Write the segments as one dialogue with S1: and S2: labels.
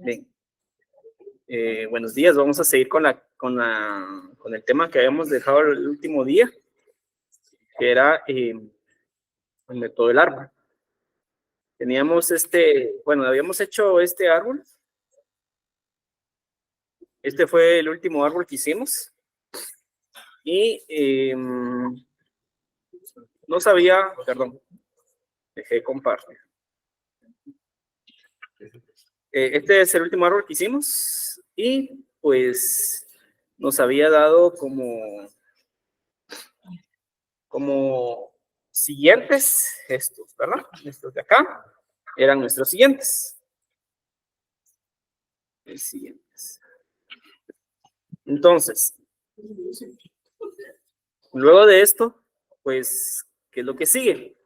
S1: Bien. Buenos días, vamos a seguir con el tema que habíamos dejado el último día, que era el método del árbol. Teníamos habíamos hecho este árbol. Este fue el último árbol que hicimos. Y no sabía, perdón, dejé de compartir. Este es el último árbol que hicimos y pues nos había dado como siguientes estos, ¿verdad? Estos de acá eran nuestros siguientes. Entonces, luego de esto, pues, ¿qué es lo que sigue?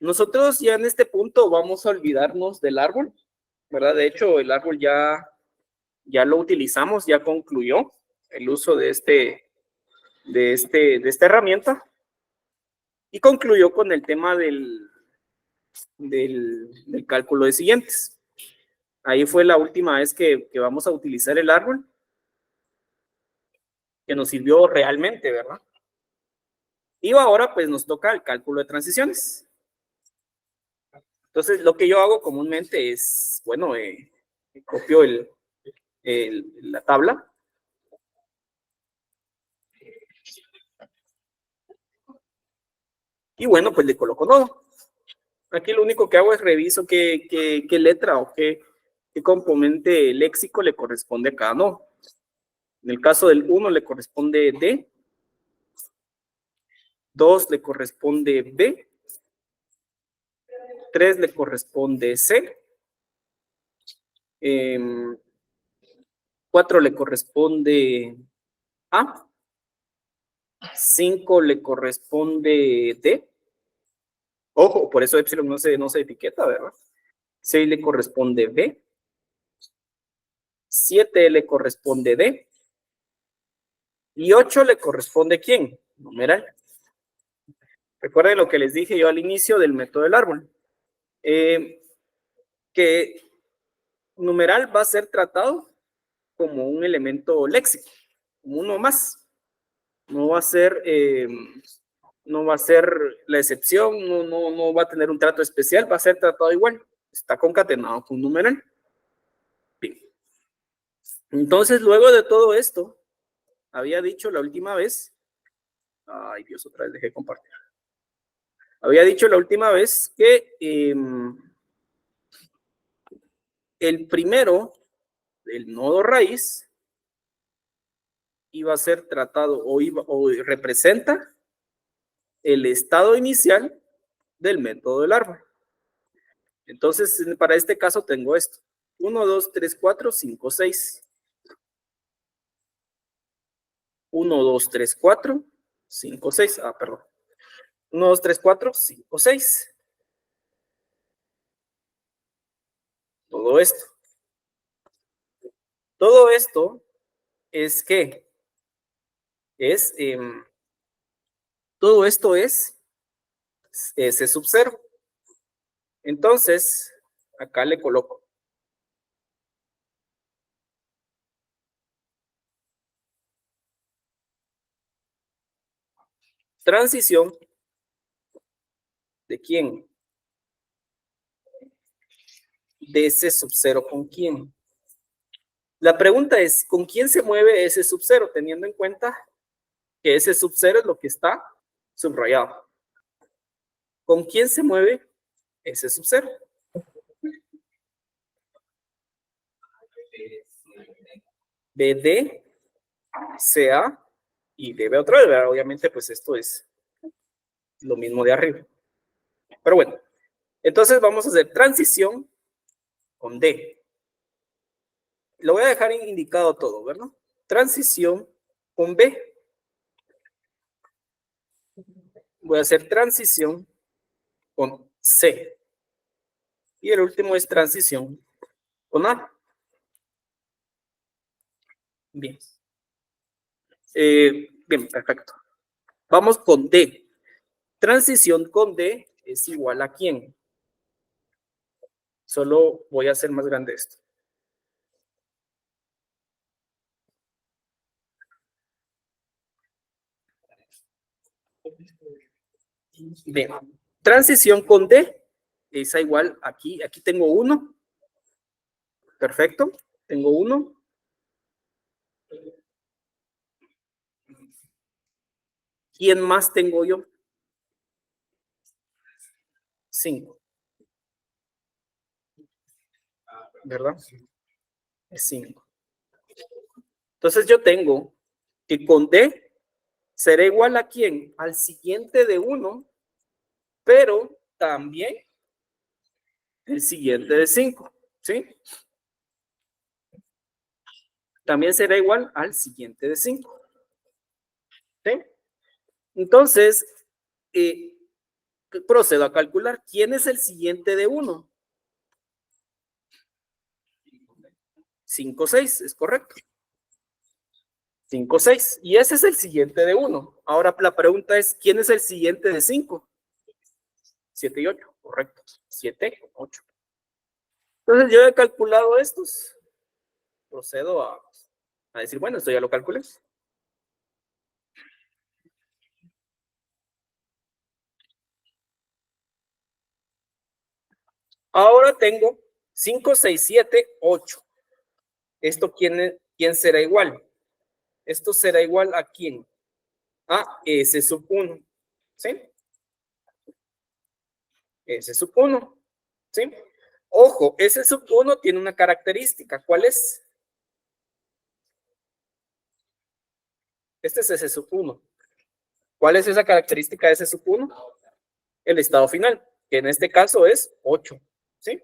S1: Nosotros ya en este punto vamos a olvidarnos del árbol, ¿verdad? De hecho, el árbol ya lo utilizamos, ya concluyó el uso de esta herramienta y concluyó con el tema del cálculo de siguientes. Ahí fue la última vez que vamos a utilizar el árbol, que nos sirvió realmente, ¿verdad? Y ahora pues nos toca el cálculo de transiciones. Entonces lo que yo hago comúnmente es, bueno, copio la tabla. Y bueno, pues le coloco todo. Aquí lo único que hago es reviso qué letra o qué componente léxico le corresponde a cada nodo. En el caso del 1 le corresponde D, 2 le corresponde B, 3 le corresponde C, 4 le corresponde A, 5 le corresponde D. Ojo, por eso epsilon no se etiqueta, ¿verdad? 6 le corresponde B, 7 le corresponde D, y 8 le corresponde ¿quién? Numeral. Recuerden lo que les dije yo al inicio del método del árbol. Que numeral va a ser tratado como un elemento léxico, como uno más. No va a ser la excepción, no va a tener un trato especial, va a ser tratado igual. Está concatenado con un numeral. Bien. Entonces, luego de todo esto, había dicho la última vez, ay Dios, otra vez dejé de compartir. Había dicho la última vez que el primero, el nodo raíz, iba a ser tratado o representa el estado inicial del método del árbol. Entonces, para este caso tengo esto. 1, 2, 3, 4, 5, 6. 1, 2, 3, 4, 5, 6. Ah, perdón. 1, 2, 3, 4, 5, 6. Todo esto. Todo esto es que todo esto es ese subcero. Entonces, acá le coloco. Transición. ¿De quién? De ese subcero con quién. La pregunta es, ¿con quién se mueve ese subcero? Teniendo en cuenta que ese subcero es lo que está subrayado. ¿Con quién se mueve ese subcero? BD, CA y DB otra vez. Obviamente, pues esto es lo mismo de arriba. Pero bueno, entonces vamos a hacer transición con D. Lo voy a dejar indicado todo, ¿verdad? Transición con B. Voy a hacer transición con C. Y el último es transición con A. Bien. Bien, perfecto. Vamos con D. Transición con D es igual a ¿quién? Solo voy a hacer más grande esto. Bien. Transición con D es igual aquí. Aquí tengo 1. Perfecto. Tengo 1. ¿Quién más tengo yo? 5. ¿Verdad? Es 5. Entonces yo tengo que con D será igual a quién? Al siguiente de 1, pero también el siguiente de 5. ¿Sí? También será igual al siguiente de 5. ¿Sí? Entonces, procedo a calcular. ¿Quién es el siguiente de 1? 5, 6, es correcto. 5, 6. Y ese es el siguiente de 1. Ahora la pregunta es, ¿quién es el siguiente de 5? 7 y 8, correcto. 7, 8. Entonces yo he calculado estos. Procedo a decir, bueno, esto ya lo calculé. Ahora tengo 5, 6, 7, 8. ¿Esto quién será igual? Esto será igual a quién? A S sub 1. ¿Sí? S sub 1. ¿Sí? Ojo, S sub 1 tiene una característica. ¿Cuál es? Este es S sub 1. ¿Cuál es esa característica de S sub 1? El estado final, que en este caso es 8. ¿Sí?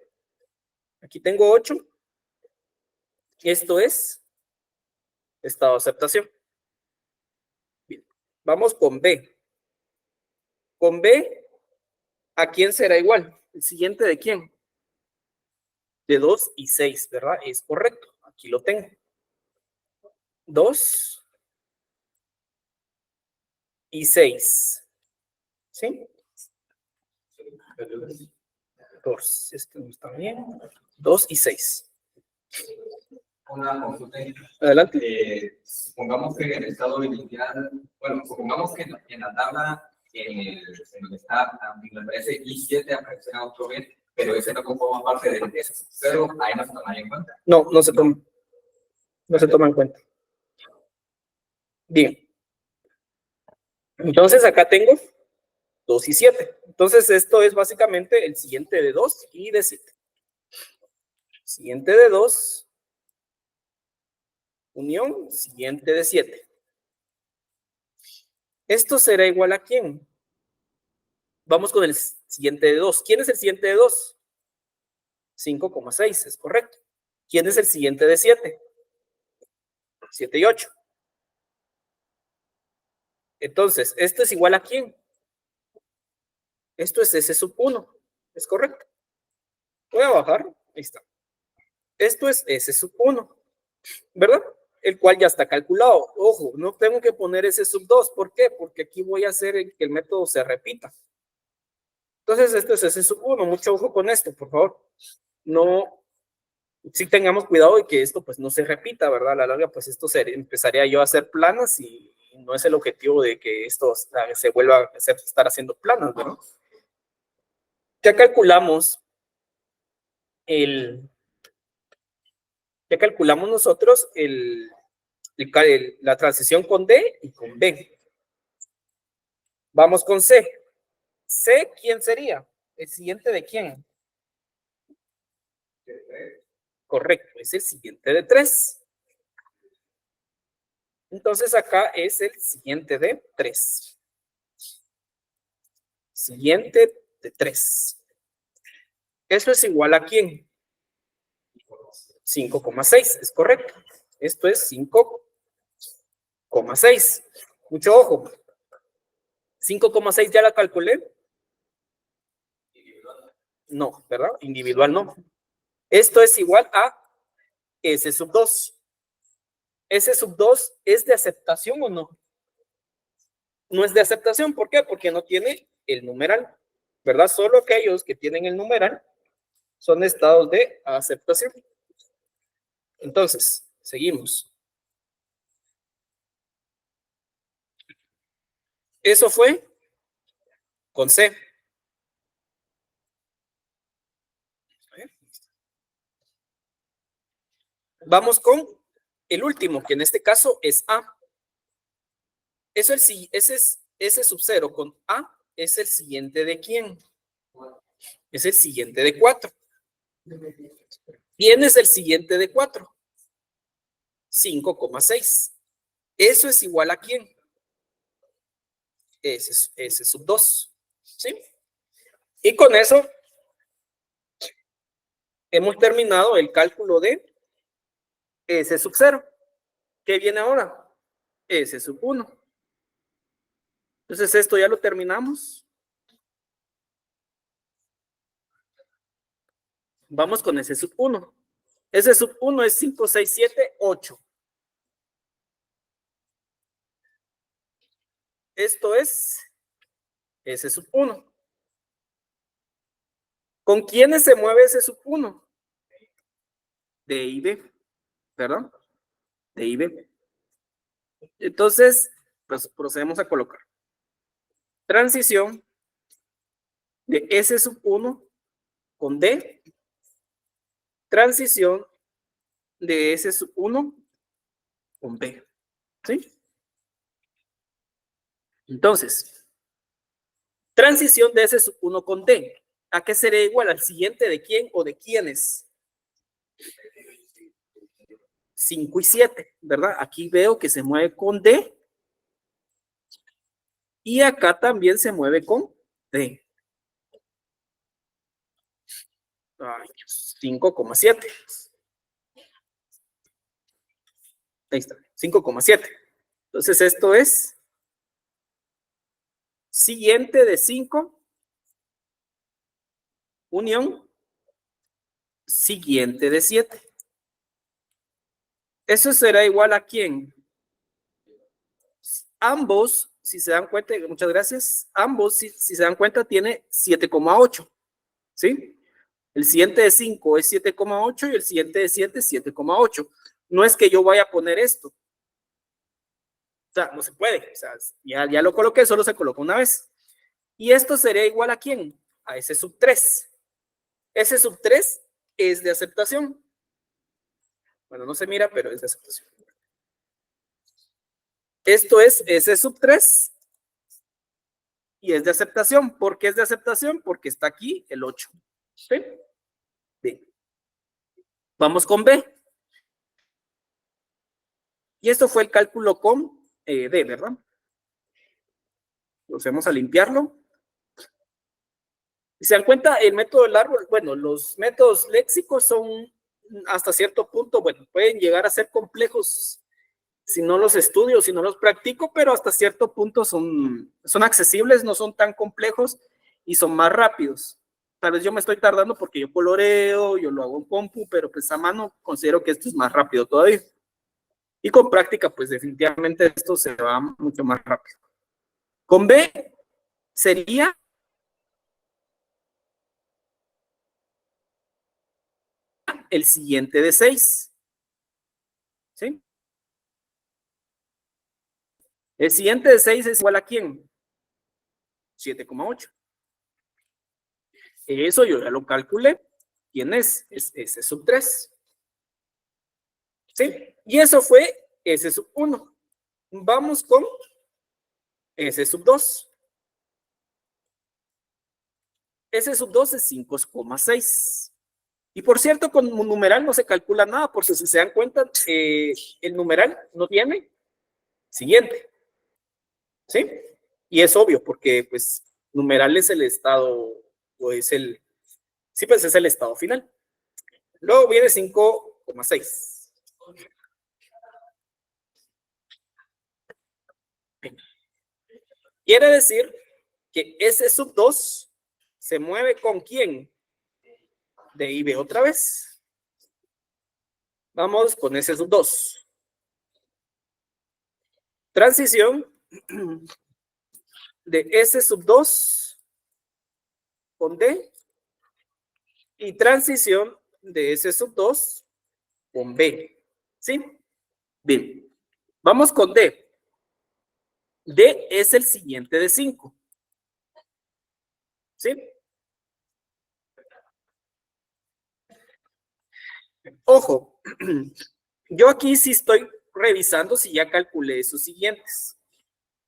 S1: Aquí tengo 8. Esto es estado de aceptación. Bien. Vamos con B. Con B, ¿a quién será igual? ¿El siguiente de quién? De 2 y 6, ¿verdad? Es correcto. Aquí lo tengo. 2 y 6. ¿Sí? 2. Esto no está bien. 2 y 6.
S2: Una consulta.
S1: Adelante.
S2: Supongamos que en el estado inicial, bueno, supongamos que en la tabla, en donde está, me parece I7 aparece otro B, pero ese no conforma parte de ese. Pero ahí no se toma en cuenta.
S1: No, no se toma. No se toma en cuenta. Bien. Entonces acá tengo 2 y 7. Entonces esto es básicamente el siguiente de 2 y de 7. Siguiente de 2. Unión, siguiente de 7. ¿Esto será igual a quién? Vamos con el siguiente de 2. ¿Quién es el siguiente de 2? 5,6, es correcto. ¿Quién es el siguiente de 7? 7 y 8. Entonces, ¿esto es igual a quién? Esto es S sub 1, es correcto. Voy a bajar, ahí está. Esto es S sub 1, ¿verdad? El cual ya está calculado. Ojo, no tengo que poner S sub 2. ¿Por qué? Porque aquí voy a hacer que el método se repita. Entonces, esto es S sub 1. Mucho ojo con esto, por favor. No, sí tengamos cuidado de que esto pues no se repita, ¿verdad? A la larga, pues esto empezaría yo a hacer planas y no es el objetivo de que esto se vuelva a estar haciendo planas, ¿verdad? Ya calculamos nosotros la transición con D y con B. Vamos con C. C, ¿quién sería? ¿El siguiente de quién? Correcto, es el siguiente de 3. Entonces acá es el siguiente de 3. Siguiente de 3. ¿Eso es igual a quién? 5,6, es correcto. Esto es 5,6. Mucho ojo. 5,6 ya la calculé. No, ¿verdad? Individual no. Esto es igual a S sub 2. ¿S sub 2 es de aceptación o no? No es de aceptación. ¿Por qué? Porque no tiene el numeral, ¿verdad? Solo aquellos que tienen el numeral son estados de aceptación. Entonces, seguimos. Eso fue con C. Vamos con el último, que en este caso es A. Ese sub 0 con A es el siguiente de quién. Es el siguiente de 4. ¿Quién es el siguiente de 4? 5,6. Eso es igual a quién. Ese sub 2. ¿Sí? Y con eso hemos terminado el cálculo de S sub 0. ¿Qué viene ahora? S sub 1. Entonces esto ya lo terminamos. Vamos con S sub 1. S sub 1 es 5, 6, 7, 8. Esto es S sub 1. ¿Con quiénes se mueve S sub 1? D y B, ¿verdad? D y B. Entonces, pues procedemos a colocar transición de S sub 1 con D, transición de S sub 1 con B, ¿sí? Entonces, transición de S sub 1 con D, ¿a qué sería igual? ¿Al siguiente de quién o de quiénes? 5 y 7, ¿verdad? Aquí veo que se mueve con D y acá también se mueve con D. 5,7. Ahí está, 5,7. Entonces esto es siguiente de 5 unión siguiente de 7. Eso será igual a quién. Ambos, si se dan cuenta, muchas gracias, ambos, si se dan cuenta, tiene 7,8. ¿Sí? El siguiente de 5 es 7,8 y el siguiente de 7 es 7,8. No es que yo vaya a poner esto. O sea, no se puede. O sea, ya lo coloqué, solo se colocó una vez. Y esto sería igual a quién? A ese sub 3. Ese sub 3 es de aceptación. Bueno, no se mira, pero es de aceptación. Esto es ese sub 3 y es de aceptación. ¿Por qué es de aceptación? Porque está aquí el 8. ¿Sí? Bien. Vamos con B. Y esto fue el cálculo con D, ¿verdad? Vamos a limpiarlo. Si se dan cuenta, el método del árbol, bueno, los métodos léxicos son hasta cierto punto, bueno, pueden llegar a ser complejos si no los estudio, si no los practico, pero hasta cierto punto son accesibles, no son tan complejos y son más rápidos. Tal vez yo me estoy tardando porque yo coloreo, yo lo hago en compu, pero pues a mano considero que esto es más rápido todavía. Y con práctica, pues definitivamente esto se va mucho más rápido. Con B sería el siguiente de 6. ¿Sí? El siguiente de 6 es igual a ¿quién? 7,8. Eso yo ya lo calculé. ¿Quién es? Es S sub 3. ¿Sí? Y eso fue S sub 1. Vamos con S sub 2. S sub 2 es 5,6. Y por cierto, con un numeral no se calcula nada, porque si se dan cuenta, el numeral no tiene siguiente. ¿Sí? Y es obvio, porque pues numeral es el estado, o es el, sí, pues es el estado final. Luego viene 5,6. Quiere decir que S sub 2 se mueve con quién? De IB otra vez. Vamos con S sub 2. Transición de S sub 2 con D y transición de S sub 2 con B. ¿Sí? Bien. Vamos con D. D es el siguiente de 5. ¿Sí? Ojo, yo aquí sí estoy revisando si ya calculé esos siguientes.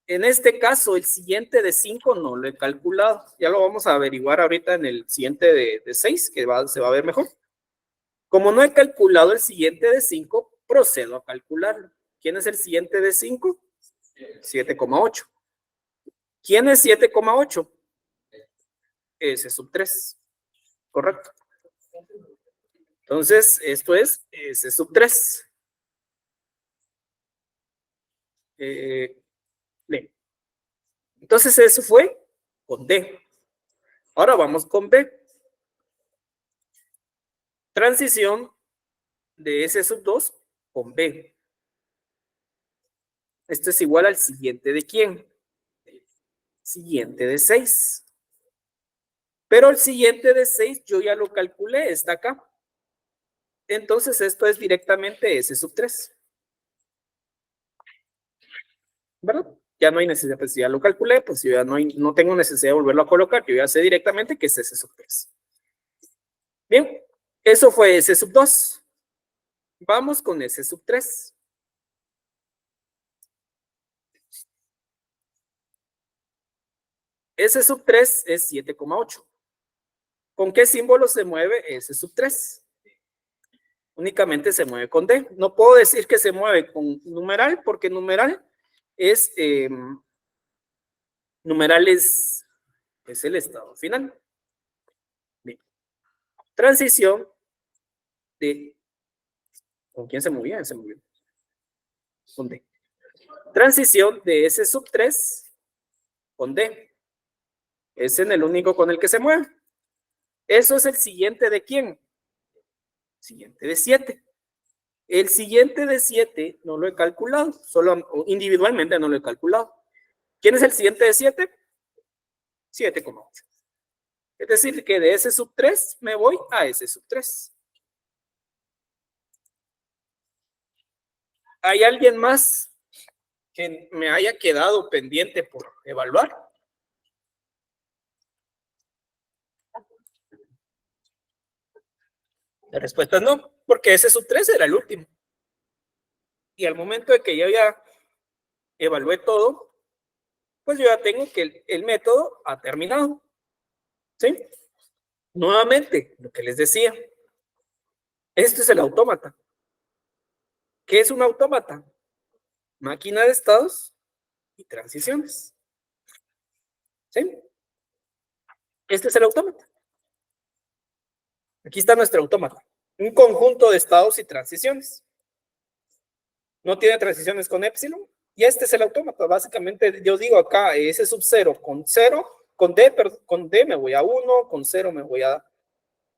S1: En este caso, el siguiente de 5 no lo he calculado. Ya lo vamos a averiguar ahorita en el siguiente de 6, que se va a ver mejor. Como no he calculado el siguiente de 5, procedo a calcularlo. ¿Quién es el siguiente de 5? 7,8. ¿Quién es 7,8? S sub 3. Correcto. Entonces, esto es S sub 3. B. Entonces, eso fue con D. Ahora vamos con B. Transición de S sub 2 con B. Esto es igual al siguiente de quién? Siguiente de 6. Pero el siguiente de 6 yo ya lo calculé, está acá. Entonces esto es directamente S sub 3. ¿Verdad? Ya no hay necesidad, pues si ya lo calculé, pues yo ya no tengo necesidad de volverlo a colocar, yo ya sé directamente que es S sub 3. Bien, eso fue S sub 2. Vamos con S sub 3. S sub 3 es 7,8. ¿Con qué símbolo se mueve S sub 3? Únicamente se mueve con D. No puedo decir que se mueve con numeral, porque numeral es el estado final. Bien. Transición de... ¿Con quién se movía? Se movió. Con D. Transición de S sub 3 con D. Es en el único con el que se mueve. Eso es el siguiente de quién? Siguiente de 7. El siguiente de 7 no lo he calculado, solo individualmente no lo he calculado. ¿Quién es el siguiente de 7? 7,8. Es decir, que de S sub 3 me voy a S sub 3. ¿Hay alguien más que me haya quedado pendiente por evaluar? La respuesta es no, porque S sub 3 era el último. Y al momento de que yo ya evalué todo, pues yo ya tengo que el método ha terminado. ¿Sí? Nuevamente, lo que les decía, esto es el autómata. ¿Qué es un autómata? Máquina de estados y transiciones. ¿Sí? Este es el autómata. Aquí está nuestro autómata. Un conjunto de estados y transiciones. No tiene transiciones con épsilon. Y este es el autómata. Básicamente, yo digo acá, S sub 0 con 0, con D, pero con D me voy a 1, con 0 me voy a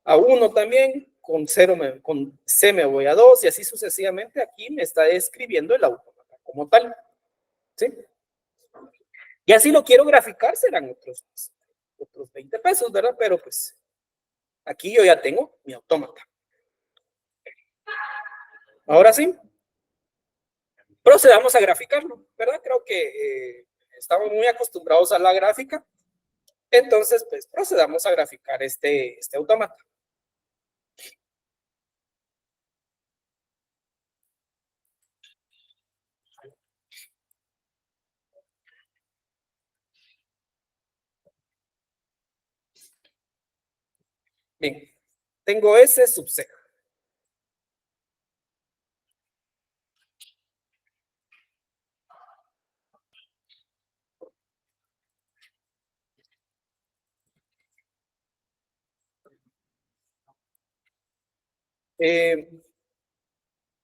S1: 1 también, con C me voy a 2, y así sucesivamente. Aquí me está escribiendo el autómata como tal. ¿Sí? Y así lo quiero graficar, serán otros 20 pesos, ¿verdad? Pero pues aquí yo ya tengo mi autómata. Ahora sí, procedamos a graficarlo, ¿verdad? Creo que estamos muy acostumbrados a la gráfica. Entonces, pues procedamos a graficar este autómata. Bien, tengo S sub 0.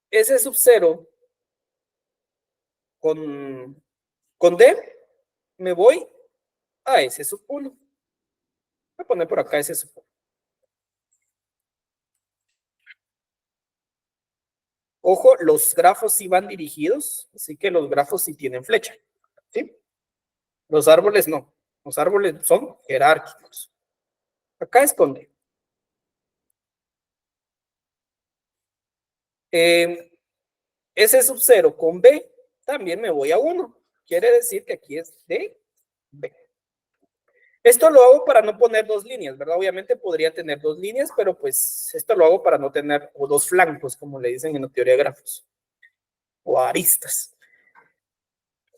S1: S sub 0 con D me voy a S sub 1. Voy a poner por acá S sub 1. Ojo, los grafos sí van dirigidos, así que los grafos sí tienen flecha. ¿Sí? Los árboles no. Los árboles son jerárquicos. Acá es con D. S sub 0 con B, también me voy a 1. Quiere decir que aquí es D, B. Esto lo hago para no poner dos líneas, ¿verdad? Obviamente podría tener dos líneas, pero pues esto lo hago para no tener o dos flancos, como le dicen en la teoría de grafos, o aristas.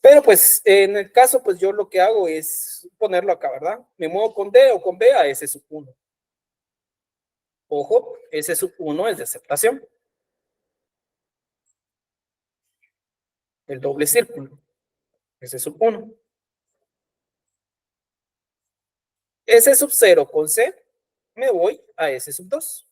S1: Pero pues en el caso, pues yo lo que hago es ponerlo acá, ¿verdad? Me muevo con D o con B a S sub 1. Ojo, S sub 1 es de aceptación. El doble círculo. S sub 1. S sub 0 con C, me voy a S sub 2.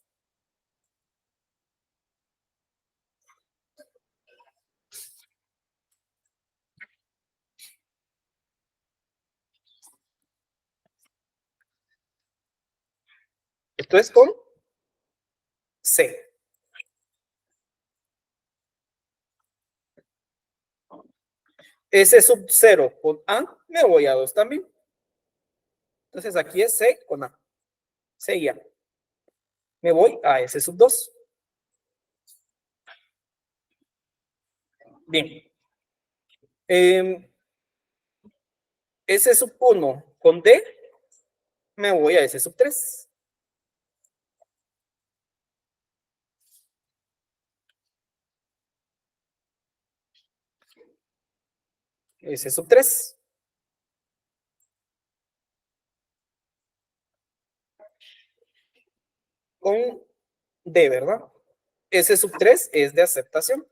S1: Esto es con C. S sub 0 con A, me voy a 2 también. Entonces aquí es C con A. C y A. Me voy a S sub 2. Bien. S sub 1 con D, me voy a S sub 3. S sub 3. Con D, ¿verdad? S sub 3 es de aceptación.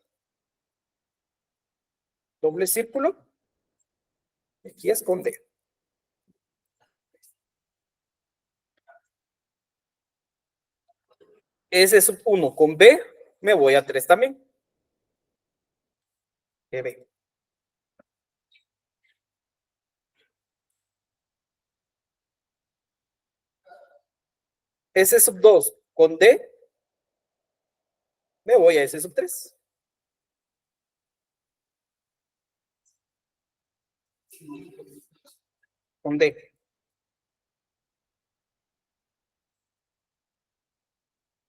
S1: Doble círculo. Aquí es con D. S sub 1 con B, me voy a 3 también. B. S sub 2 con D, me voy a S sub 3. Con D.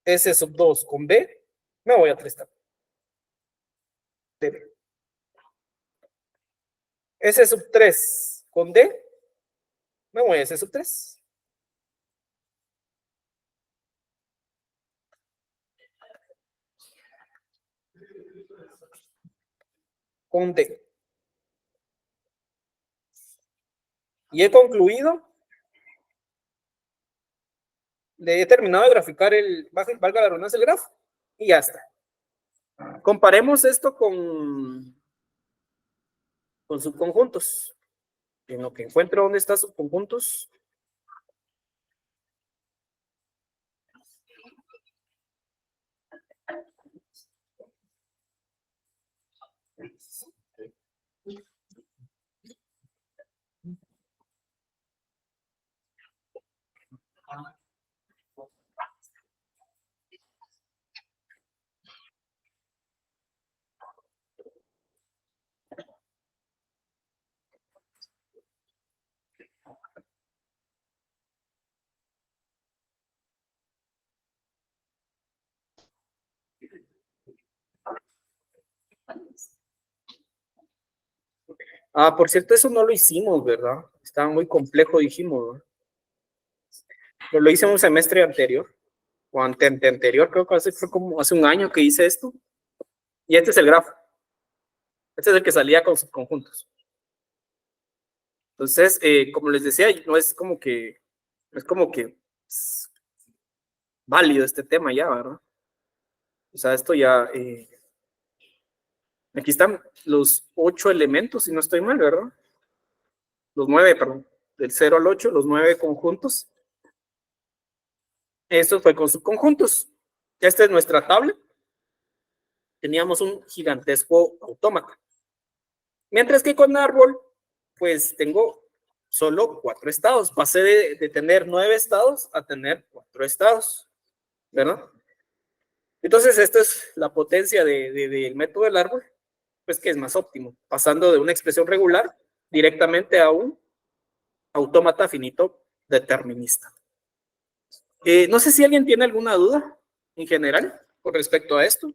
S1: S sub 2 con B, me voy a 3 también. D. S sub 3 con D, me voy a S sub 3. Con D. Y he concluido. Le he terminado de graficar valga la redundancia, el grafo. Y ya está. Comparemos esto con subconjuntos. En lo que encuentro dónde está subconjuntos. Por cierto, eso no lo hicimos, ¿verdad? Estaba muy complejo, dijimos, ¿verdad? Pero lo hice un semestre anterior, o anterior, creo que fue como hace un año que hice esto. Y este es el grafo. Este es el que salía con subconjuntos. Entonces, como les decía, no es como que es válido este tema ya, ¿verdad? O sea, esto ya, aquí están los 8 elementos, si no estoy mal, ¿verdad? Los 9, perdón, del 0 al 8, los 9 conjuntos. Esto fue con subconjuntos. Esta es nuestra tabla. Teníamos un gigantesco autómata. Mientras que con árbol, pues tengo solo 4 estados. Pasé de tener 9 estados a tener 4 estados, ¿verdad? Entonces, esta es la potencia del método del árbol, pues que es más óptimo, pasando de una expresión regular directamente a un autómata finito determinista. No sé si alguien tiene alguna duda en general con respecto a esto.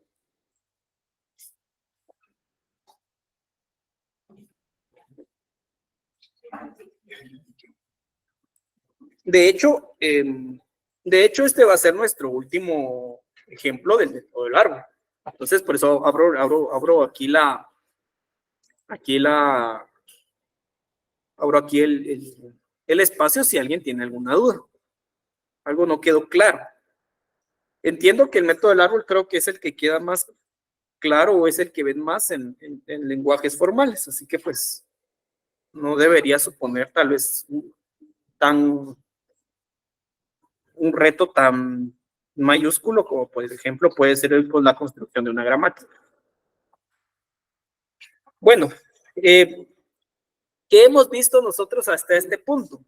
S1: De hecho, este va a ser nuestro último ejemplo del método del árbol. Entonces, por eso abro aquí el espacio si alguien tiene alguna duda. Algo no quedó claro. Entiendo que el método del árbol creo que es el que queda más claro o es el que ven más en lenguajes formales, así que pues no debería suponer tal vez un reto tan mayúsculo como por ejemplo puede ser la construcción de una gramática. Bueno, ¿qué hemos visto nosotros hasta este punto?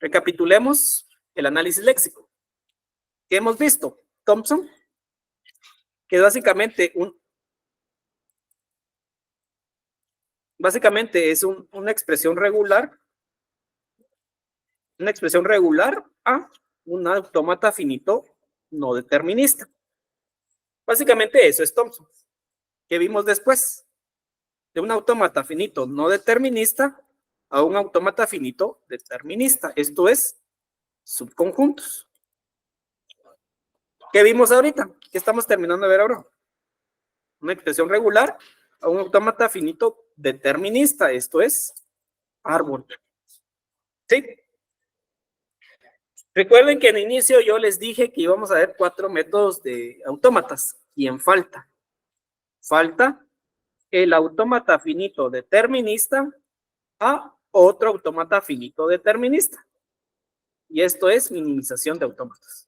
S1: Recapitulemos el análisis léxico. ¿Qué hemos visto? Thompson, que básicamente es una expresión regular a un autómata finito no determinista. Básicamente eso es Thompson. ¿Qué vimos después? De un autómata finito no determinista a un autómata finito determinista. Esto es subconjuntos. ¿Qué vimos ahorita? ¿Qué estamos terminando de ver ahora? Una expresión regular a un autómata finito determinista. Esto es árbol. ¿Sí? Recuerden que en inicio yo les dije que íbamos a ver 4 métodos de autómatas. ¿Quién falta? Falta el autómata finito determinista a otro autómata finito determinista. Y esto es minimización de autómatas.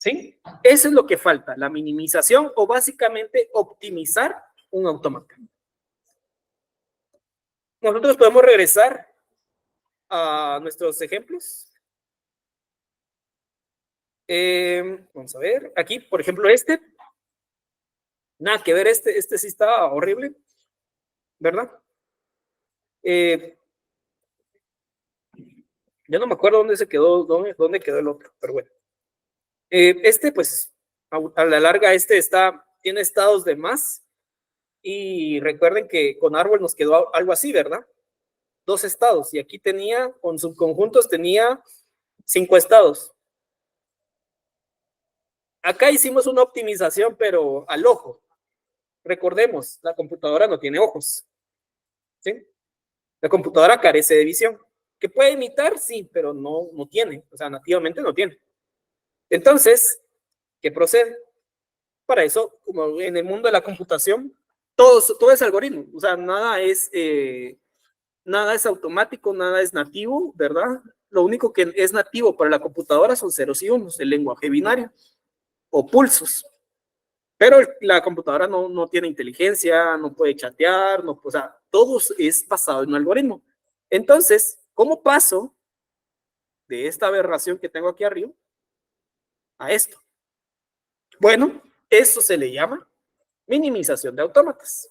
S1: ¿Sí? Eso es lo que falta, la minimización o básicamente optimizar un autómata. Nosotros podemos regresar a nuestros ejemplos. Vamos a ver, aquí, por ejemplo, nada que ver, este sí está horrible, ¿verdad? Yo no me acuerdo dónde se quedó, dónde quedó el otro, pero bueno. Pues, a la larga, tiene estados de más. Y recuerden que con árbol nos quedó algo así, ¿verdad? 2 estados. Y aquí con subconjuntos tenía 5 estados. Acá hicimos una optimización, pero al ojo. Recordemos, la computadora no tiene ojos. ¿Sí? La computadora carece de visión. ¿Que puede imitar? Sí, pero no tiene. O sea, nativamente no tiene. Entonces, ¿qué procede? Para eso, como en el mundo de la computación, todo es algoritmo. O sea, nada es automático, nada es nativo, ¿verdad? Lo único que es nativo para la computadora son ceros y unos, el lenguaje binario o pulsos. Pero la computadora no tiene inteligencia, no puede chatear, o sea, todo es basado en un algoritmo. Entonces, ¿cómo paso de esta aberración que tengo aquí arriba a esto? Bueno, eso se le llama minimización de autómatas.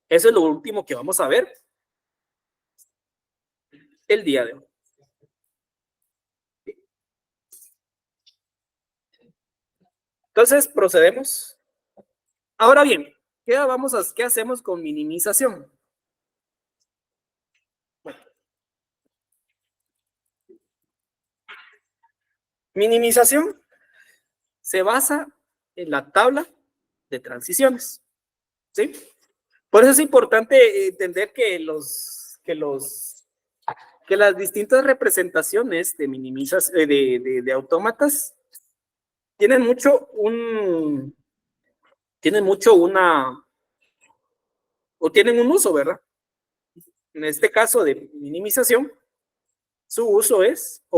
S1: Eso es lo último que vamos a ver el día de hoy. Entonces, procedemos. Ahora bien, ¿qué hacemos con minimización? Bueno, minimización se basa en la tabla de transiciones, ¿sí? Por eso es importante entender que las distintas representaciones de de autómatas tienen mucho un uso, ¿verdad? En este caso de minimización, su uso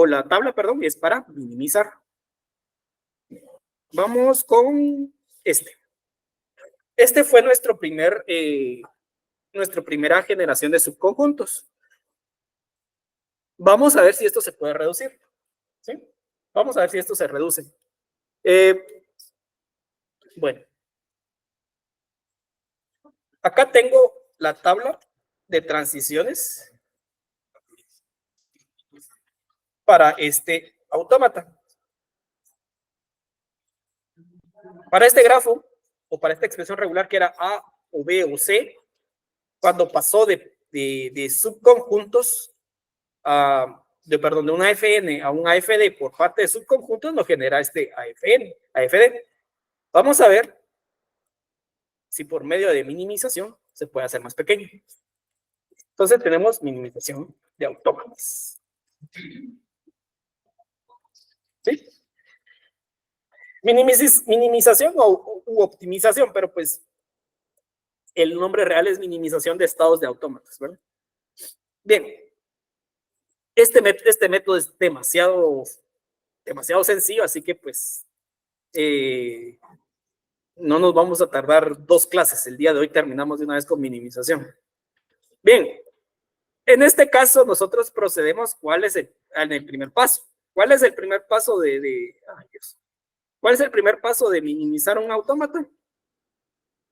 S1: la tabla, perdón, es para minimizar. Vamos con este. Este fue nuestra primera generación de subconjuntos. Vamos a ver si esto se puede reducir. ¿Sí? Vamos a ver si esto se reduce. Bueno. Acá tengo la tabla de transiciones para este autómata. Para este grafo, o para esta expresión regular que era A o B o C, cuando pasó de de subconjuntos, perdón, de una AFN a un AFD por parte de subconjuntos, nos genera este AFD. Vamos a ver si por medio de minimización se puede hacer más pequeño. Entonces tenemos minimización de autómatas. ¿Sí? Minimización u optimización, pero pues el nombre real es minimización de estados de autómatas, ¿verdad? Bien, este método es demasiado sencillo, así que pues no nos vamos a tardar 2 clases. El día de hoy terminamos de una vez con minimización. Bien, en este caso nosotros procedemos, ¿cuál es en el primer paso? ¿Cuál es el primer paso ¿Cuál es el primer paso de minimizar un autómata?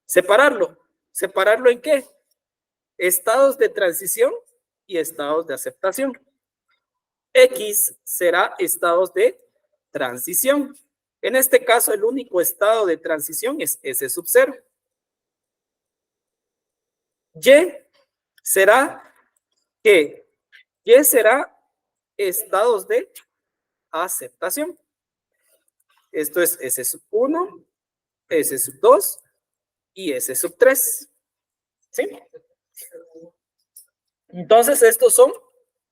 S1: Separarlo. ¿Separarlo en qué? Estados de transición y estados de aceptación. X será estados de transición. En este caso, el único estado de transición es S sub 0. Y será que Y será estados de aceptación. Esto es S sub 1, S sub 2 y S sub 3. ¿Sí? Entonces, estos son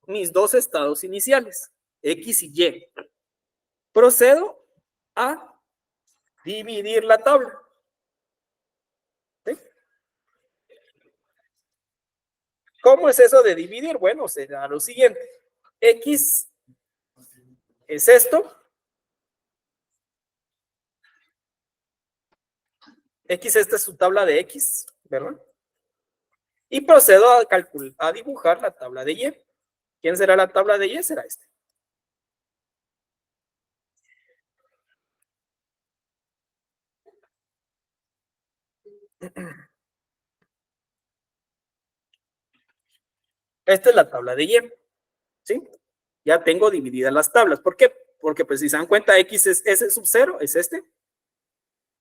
S1: mis dos estados iniciales, X y Y. Procedo a dividir la tabla. ¿Sí? ¿Cómo es eso de dividir? Bueno, será lo siguiente. X es esto. X, esta es su tabla de X, ¿verdad? Y procedo a dibujar la tabla de Y. ¿Quién será la tabla de Y? Será este. Esta es la tabla de Y. ¿Sí? Ya tengo divididas las tablas. ¿Por qué? Porque pues si se dan cuenta, X es S sub 0, es este.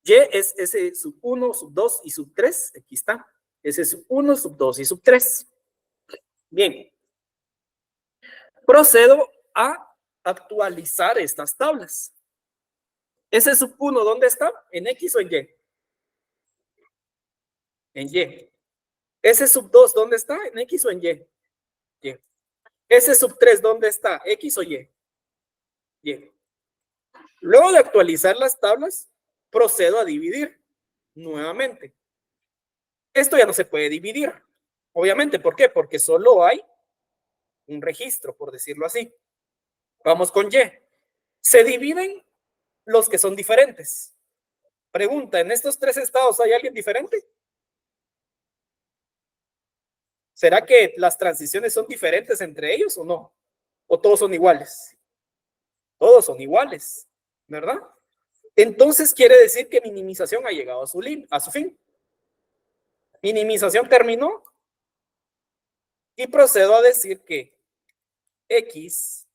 S1: Y es S sub 1, sub 2 y sub 3. Aquí está. S sub 1, sub 2 y sub 3. Bien. Procedo a actualizar estas tablas. S sub 1, ¿dónde está? ¿En X o en Y? En Y. S sub 2, ¿dónde está? ¿En X o en Y? Y. S sub 3, ¿dónde está? ¿X o Y? Y. Luego de actualizar las tablas, procedo a dividir nuevamente. Esto ya no se puede dividir, obviamente. ¿Por qué? Porque solo hay un registro, por decirlo así. Vamos con Y. Se dividen los que son diferentes. Pregunta, ¿en estos 3 estados hay alguien diferente? ¿Será que las transiciones son diferentes entre ellos o no? ¿O todos son iguales? Todos son iguales, ¿verdad? Entonces quiere decir que minimización ha llegado a su fin. Minimización terminó y procedo a decir que X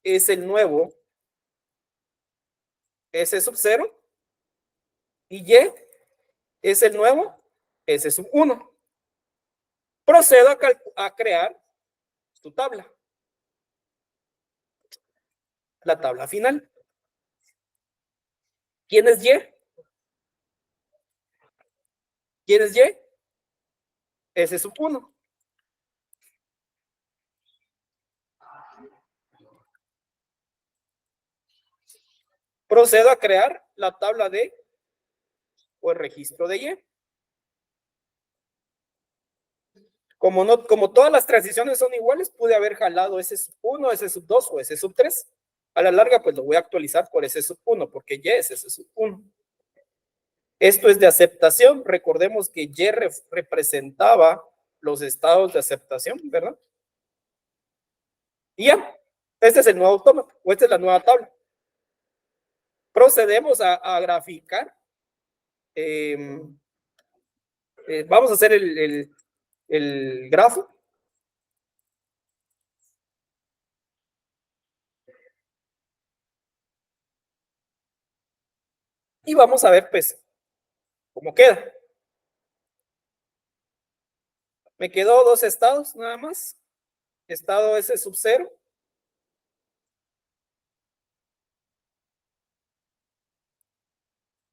S1: es el nuevo S sub 0 y Y es el nuevo S sub 1. Procedo a crear tu tabla. La tabla final. ¿Quién es Y? ¿Quién es Y? S sub 1. Procedo a crear la tabla de o el registro de Y. Como todas las transiciones son iguales, pude haber jalado S sub 1, S sub 2 o S sub 3. A la larga, pues lo voy a actualizar por S sub 1, porque Y es S sub 1. Esto es de aceptación. Recordemos que Y representaba los estados de aceptación, ¿verdad? Y ya, este es el nuevo autómata, o esta es la nueva tabla. Procedemos a graficar. Vamos a hacer el grafo. Y vamos a ver, pues, cómo queda. Me quedó dos estados nada más. Estado S sub 0.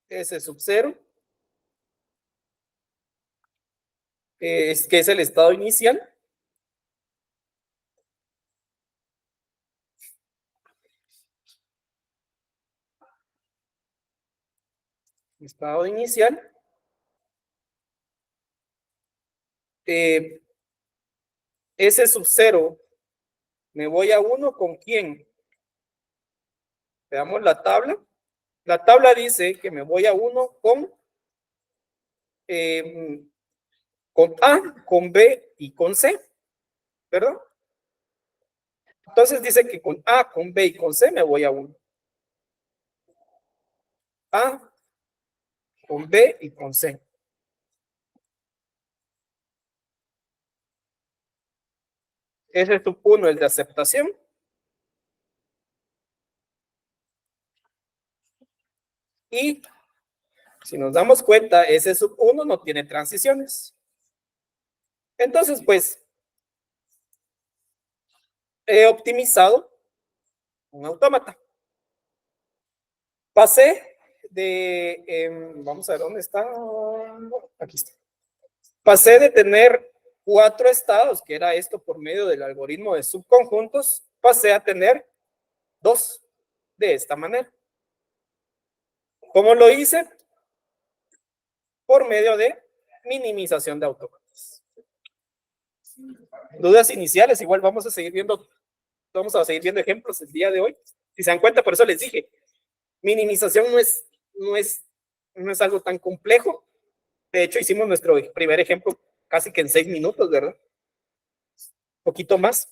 S1: S sub 0. Que es el estado inicial. Estado inicial. S sub 0. Me voy a 1 con quién. Veamos la tabla. La tabla dice que me voy a 1 con A, con B y con C, ¿verdad? Entonces dice que con A, con B y con C me voy a 1. A, con B y con C. Ese sub 1 es de aceptación. Y si nos damos cuenta, ese sub 1 no tiene transiciones. Entonces, pues, he optimizado un autómata. Pasé vamos a ver dónde está. Aquí está. Pasé de tener 4 estados, que era esto por medio del algoritmo de subconjuntos, pasé a tener 2 de esta manera. ¿Cómo lo hice? Por medio de minimización de autómatas. Dudas iniciales, igual vamos a seguir viendo ejemplos el día de hoy. Si se dan cuenta, por eso les dije, minimización no es algo tan complejo. De hecho, hicimos nuestro primer ejemplo casi que en 6 minutos, ¿verdad? Un poquito más.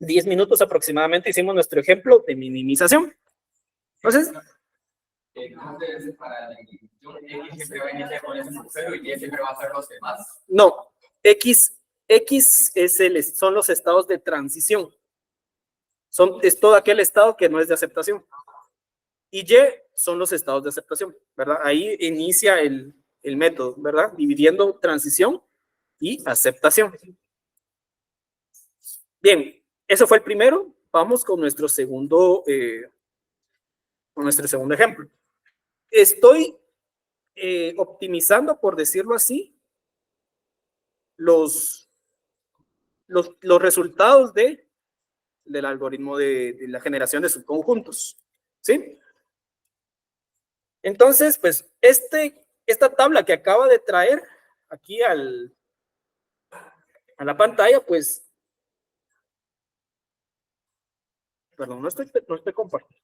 S1: 10 minutos aproximadamente hicimos nuestro ejemplo de minimización. Entonces,
S2: para X siempre va a iniciar con ese sub 0 y Y siempre va a ser los demás.
S1: no, X son los estados de transición. Es todo aquel estado que no es de aceptación. Y Y son los estados de aceptación, ¿verdad? Ahí inicia el método, ¿verdad? Dividiendo transición y aceptación. Bien, eso fue el primero. Vamos con nuestro segundo ejemplo. Estoy optimizando, por decirlo así, los resultados del algoritmo de la generación de subconjuntos, ¿sí? Entonces, pues, esta tabla que acaba de traer aquí a la pantalla, pues, perdón, no estoy compartiendo.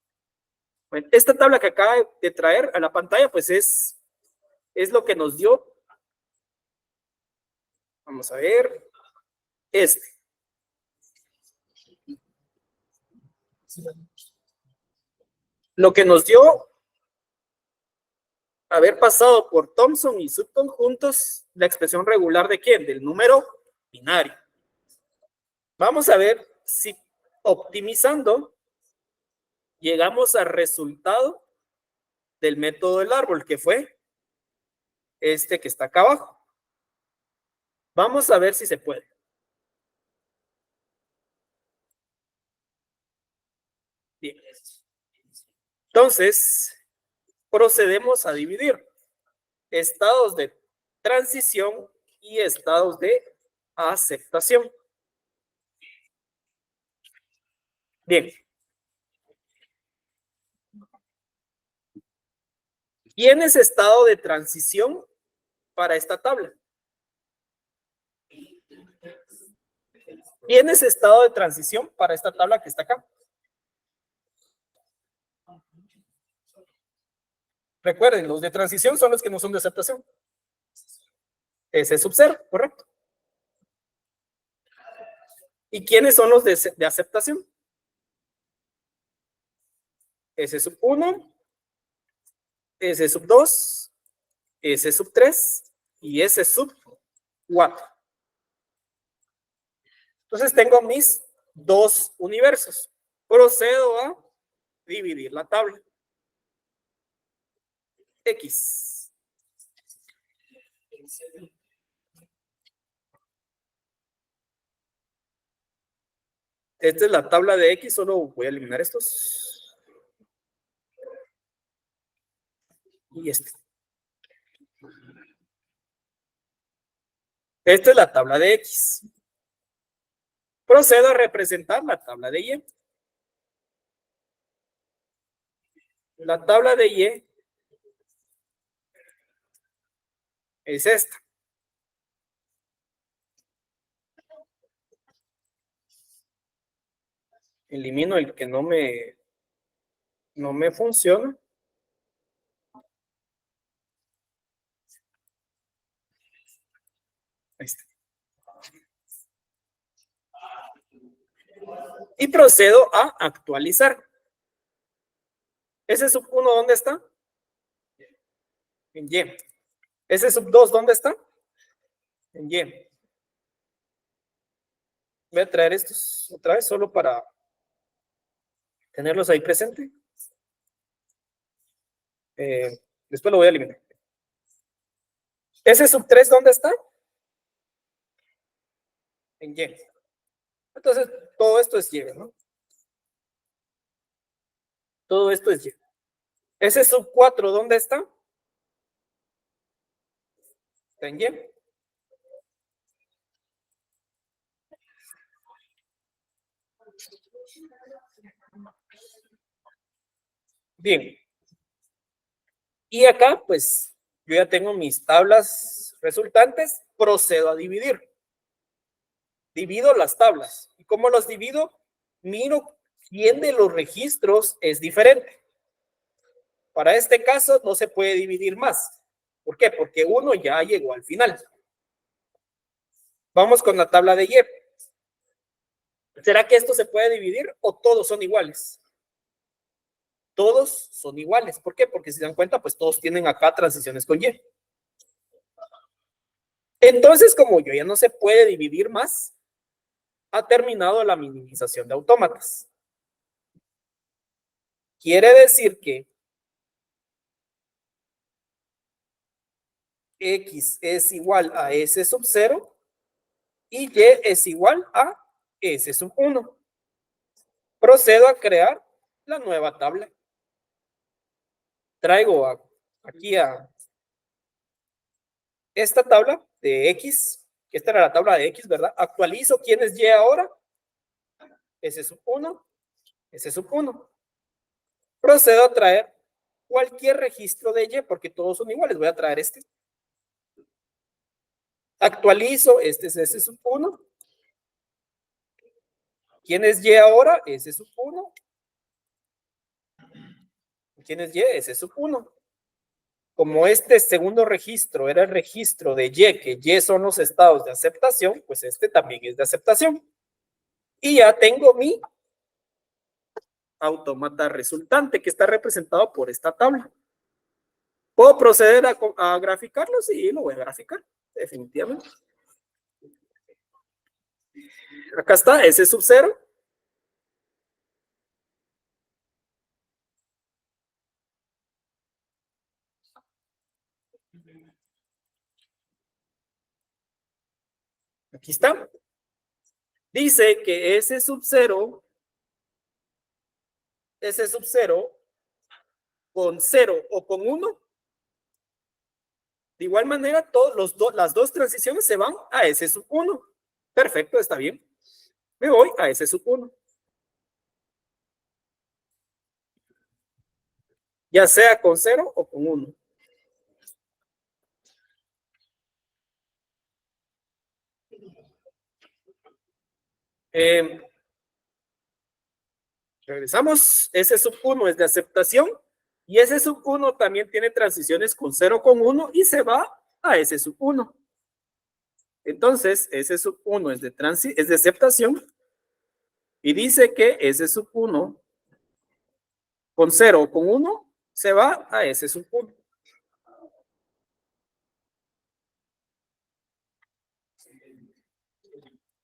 S1: Bueno, esta tabla que acaba de traer a la pantalla, pues, es lo que nos dio. Vamos a ver. Lo que nos dio haber pasado por Thomson y subconjuntos, la expresión regular de quién, del número binario. Vamos a ver si optimizando llegamos al resultado del método del árbol, que fue este que está acá abajo. Vamos a ver si se puede. Bien. Entonces, procedemos a dividir estados de transición y estados de aceptación. Bien. ¿Quién es estado de transición para esta tabla? ¿Quién es estado de transición para esta tabla que está acá? Recuerden, los de transición son los que no son de aceptación. S sub 0, correcto. ¿Y quiénes son los de aceptación? S sub 1, S sub 2, S sub 3 y S sub 4. Entonces tengo mis dos universos. Procedo a dividir la tabla. X. Esta es la tabla de X, solo voy a eliminar estos. Y este. Esta es la tabla de X. Procedo a representar la tabla de Y. La tabla de Y es esta. Elimino el que no me funciona. Ahí está. Y procedo a actualizar. Ese sub 1, ¿dónde está? En Y. Ese sub 2, ¿dónde está? En Y. Voy a traer estos otra vez solo para tenerlos ahí presente. Después lo voy a eliminar. Ese sub 3, ¿dónde está? En Y. Entonces, todo esto es Y, ¿no? Todo esto es Y. Ese sub 4, ¿dónde está? Está en Y. Bien. Y acá, pues, yo ya tengo mis tablas resultantes. Procedo a dividir. Divido las tablas. ¿Y cómo los divido? Miro quién de los registros es diferente. Para este caso no se puede dividir más. ¿Por qué? Porque uno ya llegó al final. Vamos con la tabla de Y. ¿Será que esto se puede dividir o todos son iguales? Todos son iguales. ¿Por qué? Porque si se dan cuenta, pues todos tienen acá transiciones con Y. Entonces, como yo ya no se puede dividir más, ha terminado la minimización de autómatas. Quiere decir que X es igual a S sub 0 y Y es igual a S sub 1. Procedo a crear la nueva tabla. Traigo aquí a esta tabla de X, que esta era la tabla de X, ¿verdad? Actualizo quién es Y ahora. S sub 1, S sub 1. Procedo a traer cualquier registro de Y, porque todos son iguales. Voy a traer este. Actualizo, este es S sub 1. ¿Quién es Y ahora? S sub 1. ¿Quién es Y? S sub 1. Como este segundo registro era el registro de Y, que Y son los estados de aceptación, pues este también es de aceptación. Y ya tengo mi autómata resultante, que está representado por esta tabla. ¿Puedo proceder a graficarlo? Sí, lo voy a graficar, definitivamente. Acá está, S sub 0. Aquí está. Dice que S sub 0 con 0 o con 1. De igual manera, las dos transiciones se van a S sub 1. Perfecto, está bien. Me voy a S sub 1. Ya sea con 0 o con 1. Regresamos. S sub 1 es de aceptación y S sub 1 también tiene transiciones con 0 con 1 y se va a S sub 1. Entonces, S sub 1 es de aceptación y dice que S sub 1 con 0 o con 1 se va a S sub 1.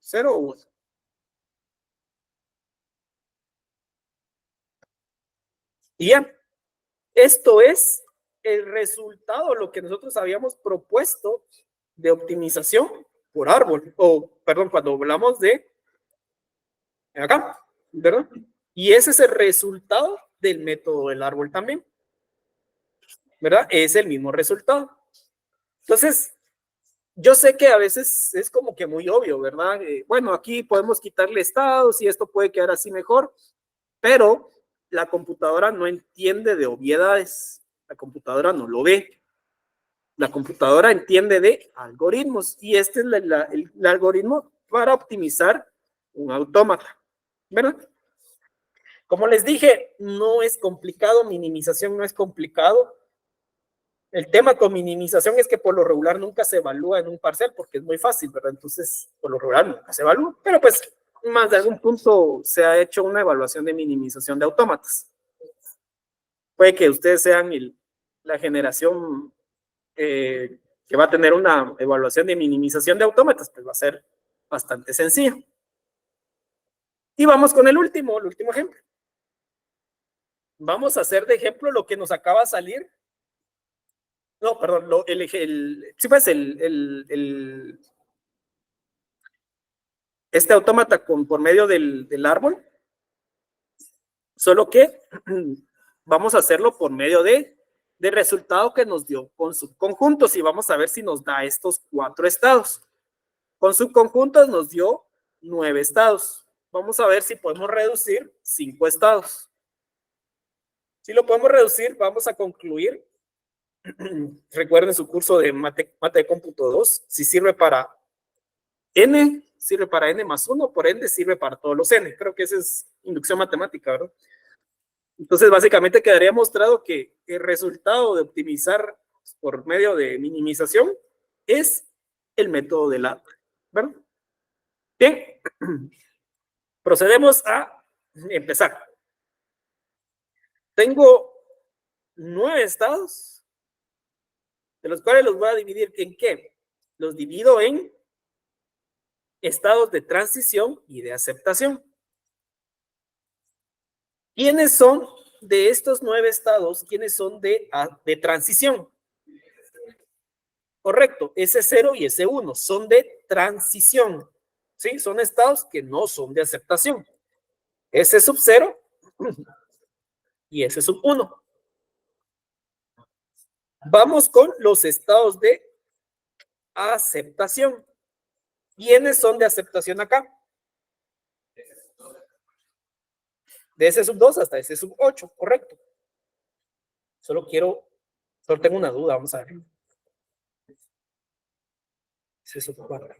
S1: Cero o 1. Y ya, esto es el resultado, lo que nosotros habíamos propuesto de optimización por árbol, o perdón, cuando hablamos de acá, ¿verdad? Y ese es el resultado del método del árbol también, ¿verdad? Es el mismo resultado. Entonces, yo sé que a veces es como que muy obvio, ¿verdad? Bueno, aquí podemos quitarle estados y esto puede quedar así mejor, pero la computadora no entiende de obviedades, la computadora no lo ve. La computadora entiende de algoritmos y este es el algoritmo para optimizar un autómata, ¿verdad? Como les dije, no es complicado, minimización no es complicado. El tema con minimización es que por lo regular nunca se evalúa en un parcial porque es muy fácil, ¿verdad? Entonces, por lo regular nunca se evalúa, pero pues más de algún punto se ha hecho una evaluación de minimización de autómatas. Puede que ustedes sean la generación que va a tener una evaluación de minimización de autómatas, pues va a ser bastante sencillo. Y vamos con el último ejemplo. Vamos a hacer de ejemplo lo que nos acaba de salir. No, perdón, sí, pues este autómata por medio del árbol, solo que vamos a hacerlo por medio de resultado que nos dio con subconjuntos y vamos a ver si nos da estos 4 estados. Con subconjuntos nos dio 9 estados. Vamos a ver si podemos reducir 5 estados. Si lo podemos reducir, vamos a concluir. Recuerden su curso de mate de cómputo 2. Si sirve para n, sirve para n más 1, por ende sirve para todos los n. Creo que esa es inducción matemática, ¿verdad? Entonces, básicamente quedaría mostrado que el resultado de optimizar por medio de minimización es el método del árbol, ¿verdad? Bien, procedemos a empezar. Tengo 9 estados, de los cuales los voy a dividir en ¿qué? Los divido en estados de transición y de aceptación. ¿Quiénes son de estos 9 estados? ¿Quiénes son de transición? Correcto, S0 y S1 son de transición. ¿Sí? Son estados que no son de aceptación. S sub 0 y S sub 1. Vamos con los estados de aceptación. ¿Quiénes son de aceptación acá? De S sub 2 hasta S sub 8, correcto. Solo tengo una duda, vamos a ver. S sub 4.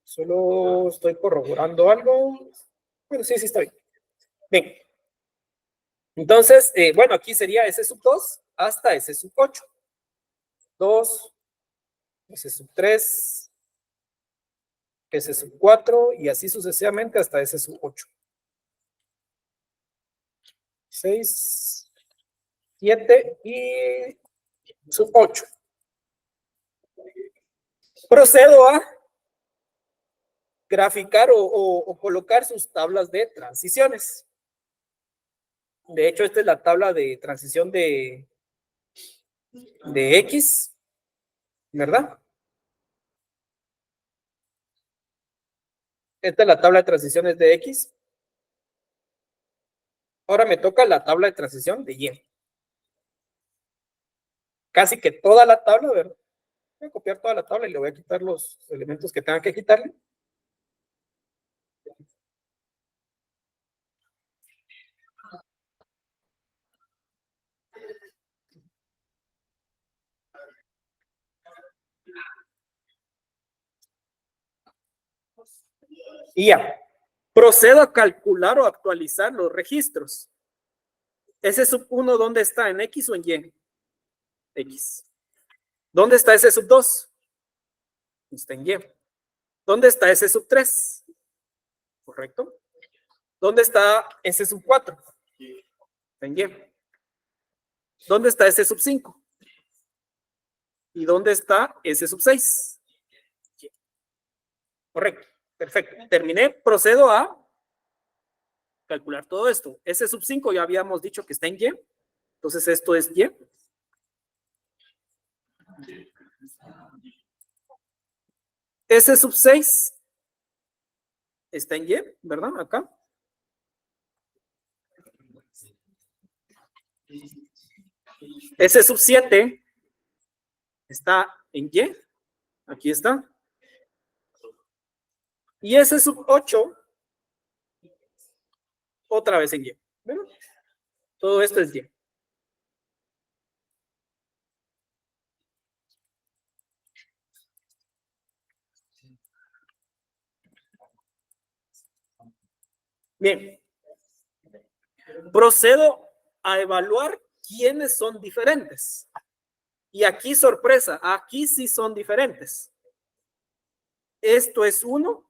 S1: Solo estoy corroborando algo. Bueno, sí estoy. Bien. Entonces, bueno, aquí sería S sub 2 hasta S sub 8. 2, S sub 3, S sub 4 y así sucesivamente hasta S sub 8. 6, 7 y sub 8. Procedo a graficar o colocar sus tablas de transiciones. De hecho, esta es la tabla de transición de X, ¿verdad? Esta es la tabla de transiciones de X. Ahora me toca la tabla de transición de Y. Casi que toda la tabla, ¿verdad? Voy a copiar toda la tabla y le voy a quitar los elementos que tenga que quitarle. Y ya. Procedo a calcular o actualizar los registros. Ese sub 1, ¿dónde está? ¿En X o en Y? X. ¿Dónde está ese sub 2? Está en Y. ¿Dónde está ese sub 3? Correcto. ¿Dónde está ese sub 4? Está en Y. ¿Dónde está ese sub 5? ¿Y dónde está ese sub 6? Correcto. Perfecto. Terminé. Procedo a calcular todo esto. S sub 5 ya habíamos dicho que está en Y. Entonces esto es Y. S sub 6 está en Y, ¿verdad? Acá. S sub 7 está en Y. Aquí está. Y S sub 8 otra vez en Y. ¿Verdad? Todo esto es Y. Bien. Procedo a evaluar quiénes son diferentes. Y aquí, sorpresa, aquí sí son diferentes. Esto es uno.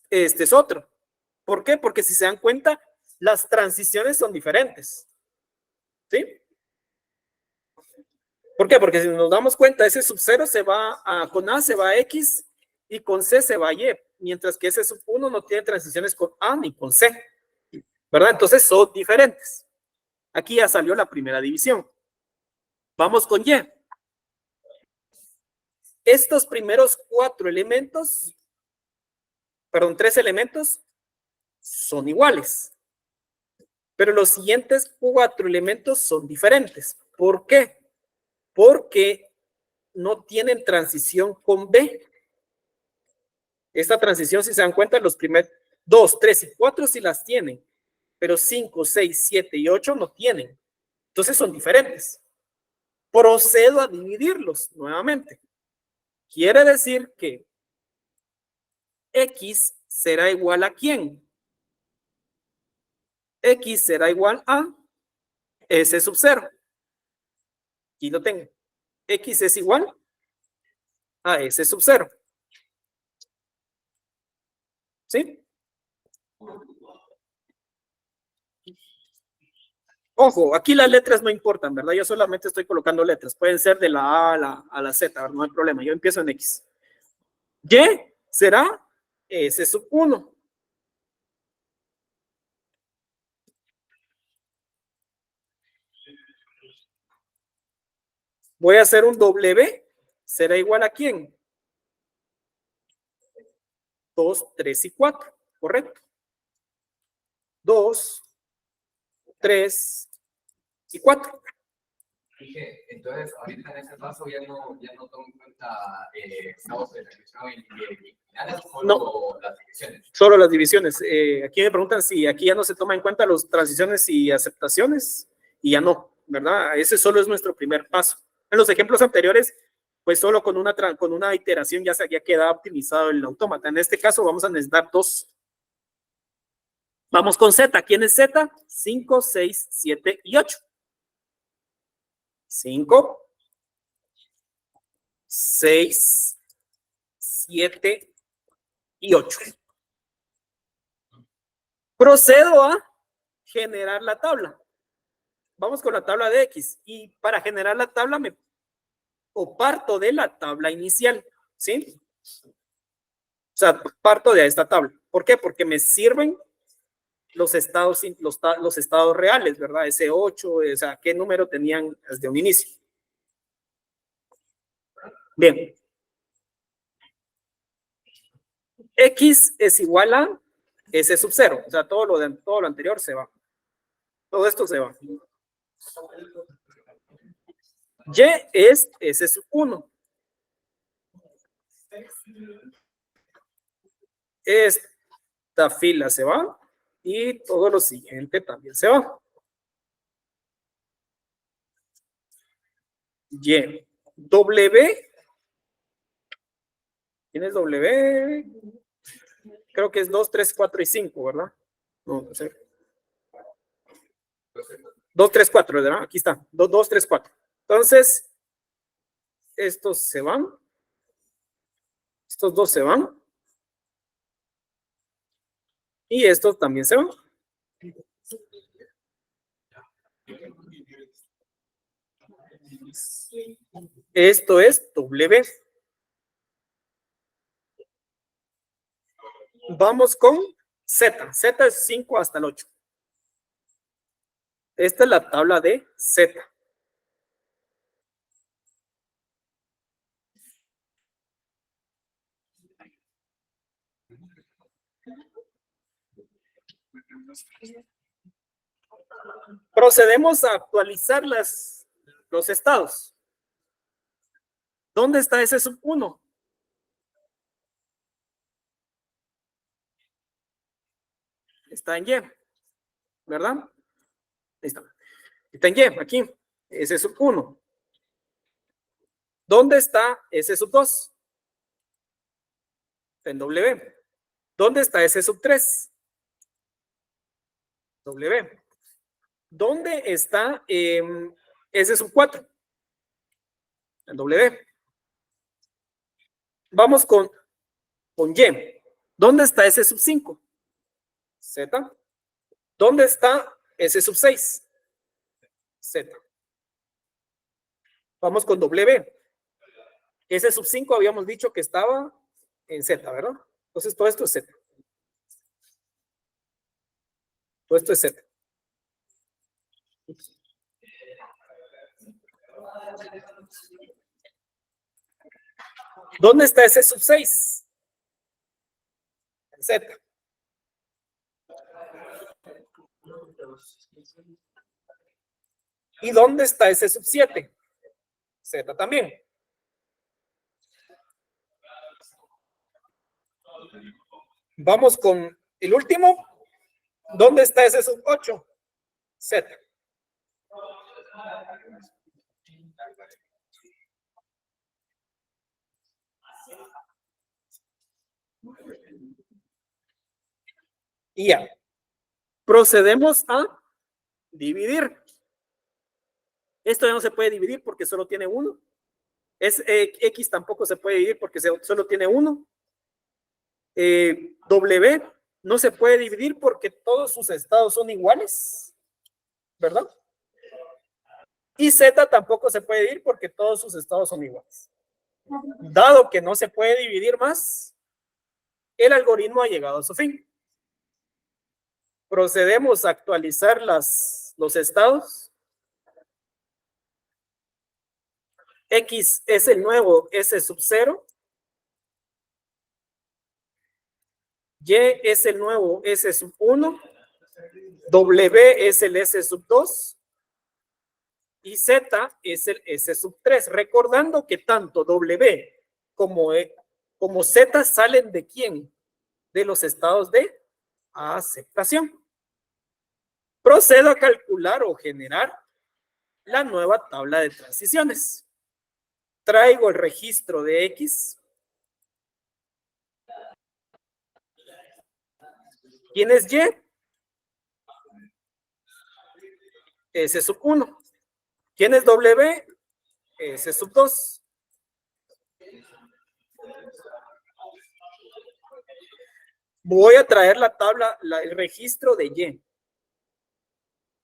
S1: Este es otro. ¿Por qué? Porque si se dan cuenta, las transiciones son diferentes. ¿Sí? ¿Por qué? Porque si nos damos cuenta, ese sub 0 se va a, con A se va a X y con C se va a Y, mientras que ese sub 1 no tiene transiciones con A ni con C, ¿verdad? Entonces son diferentes. Aquí ya salió la primera división. Vamos con Y. Estos primeros 3 elementos son iguales, pero los siguientes 4 elementos son diferentes. ¿Por qué? Porque no tienen transición con B. Esta transición, si se dan cuenta, los primeros 2, 3 y 4 sí las tienen, pero 5, 6, 7 y 8 no tienen. Entonces son diferentes. Procedo a dividirlos nuevamente. Quiere decir que X será igual a ¿quién? X será igual a S sub 0. Aquí lo tengo. X es igual a S sub 0. ¿Sí? Ojo, aquí las letras no importan, ¿verdad? Yo solamente estoy colocando letras. Pueden ser de la A a la Z, ¿verdad? No hay problema. Yo empiezo en X. Y será S sub 1. Voy a hacer un W. ¿Será igual a quién? 2, 3 y 4. ¿Correcto? 2, 3 y 4.
S2: Dije, entonces, ahorita en este paso ya no tomo en cuenta estados de regresión y solo
S1: No,
S2: las divisiones.
S1: Solo las divisiones. Aquí me preguntan si aquí ya no se toma en cuenta las transiciones y aceptaciones, y ya no, ¿verdad? Ese solo es nuestro primer paso. En los ejemplos anteriores, pues solo con una iteración ya queda optimizado el autómata. En este caso vamos a necesitar 2. Vamos con Z. ¿Quién es Z? 5, 6, 7 y 8. 5, 6, 7 y 8. Procedo a generar la tabla. Vamos con la tabla de X. Y para generar la tabla parto de la tabla inicial. ¿Sí? O sea, parto de esta tabla. ¿Por qué? Porque me sirven los estados reales, ¿verdad? Ese 8, o sea, qué número tenían desde un inicio. Bien. X es igual a S sub 0. O sea, todo lo anterior se va. Todo esto se va. Y es S sub 1. Esta fila se va y todo lo siguiente también se va. Y. W. ¿Quién es W? Creo que es 2, 3, 4 y 5, ¿verdad? No sé. 2, 3, 4, ¿verdad? Aquí está. 2, 2, 3, 4. Entonces, estos se van. Estos dos se van. Y estos también se van. Esto es W. Vamos con Z. Z es 5 hasta el 8. Esta es la tabla de Z. Procedemos a actualizar los estados. ¿Dónde está ese sub 1? Está en Y, ¿verdad? Ahí está. Está en Y, aquí. Ese sub 1. ¿Dónde está ese sub 2? Está en W. ¿Dónde está ese sub 3? W. ¿Dónde está ese sub 4? En W. Vamos con Y. ¿Dónde está ese sub 5? Z. ¿Dónde está ese sub 6? Z. Vamos con W. Ese sub 5 habíamos dicho que estaba en Z, ¿verdad? Entonces todo esto es Z. Todo esto es Z. ¿Dónde está ese sub 6? En Z. ¿Y dónde está ese sub 7? Z también. Vamos con el último. ¿Dónde está ese sub 8? Z. Y ya. Procedemos a dividir. Esto ya no se puede dividir porque solo tiene 1. X tampoco se puede dividir porque solo tiene 1. W no se puede dividir porque todos sus estados son iguales, ¿verdad? Y Z tampoco se puede dividir porque todos sus estados son iguales. Dado que no se puede dividir más, el algoritmo ha llegado a su fin. Procedemos a actualizar los estados. X es el nuevo S sub 0. Y es el nuevo S sub 1. W es el S sub 2. Y Z es el S sub 3. Recordando que tanto W como Z salen de ¿quién? De los estados de aceptación. Procedo a calcular o generar la nueva tabla de transiciones. Traigo el registro de X. ¿Quién es Y? S sub 1. ¿Quién es W? S sub 2. Voy a traer la tabla, el registro de Y.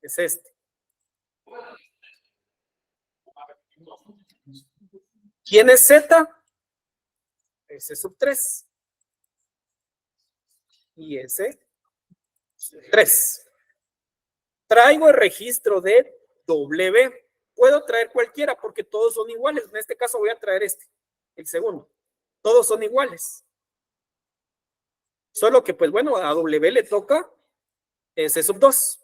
S1: Es este. ¿Quién es Z? S sub 3. Y S 3. Traigo el registro de W. Puedo traer cualquiera porque todos son iguales. En este caso voy a traer este, el segundo. Todos son iguales. Solo que, pues bueno, a W le toca S sub 2.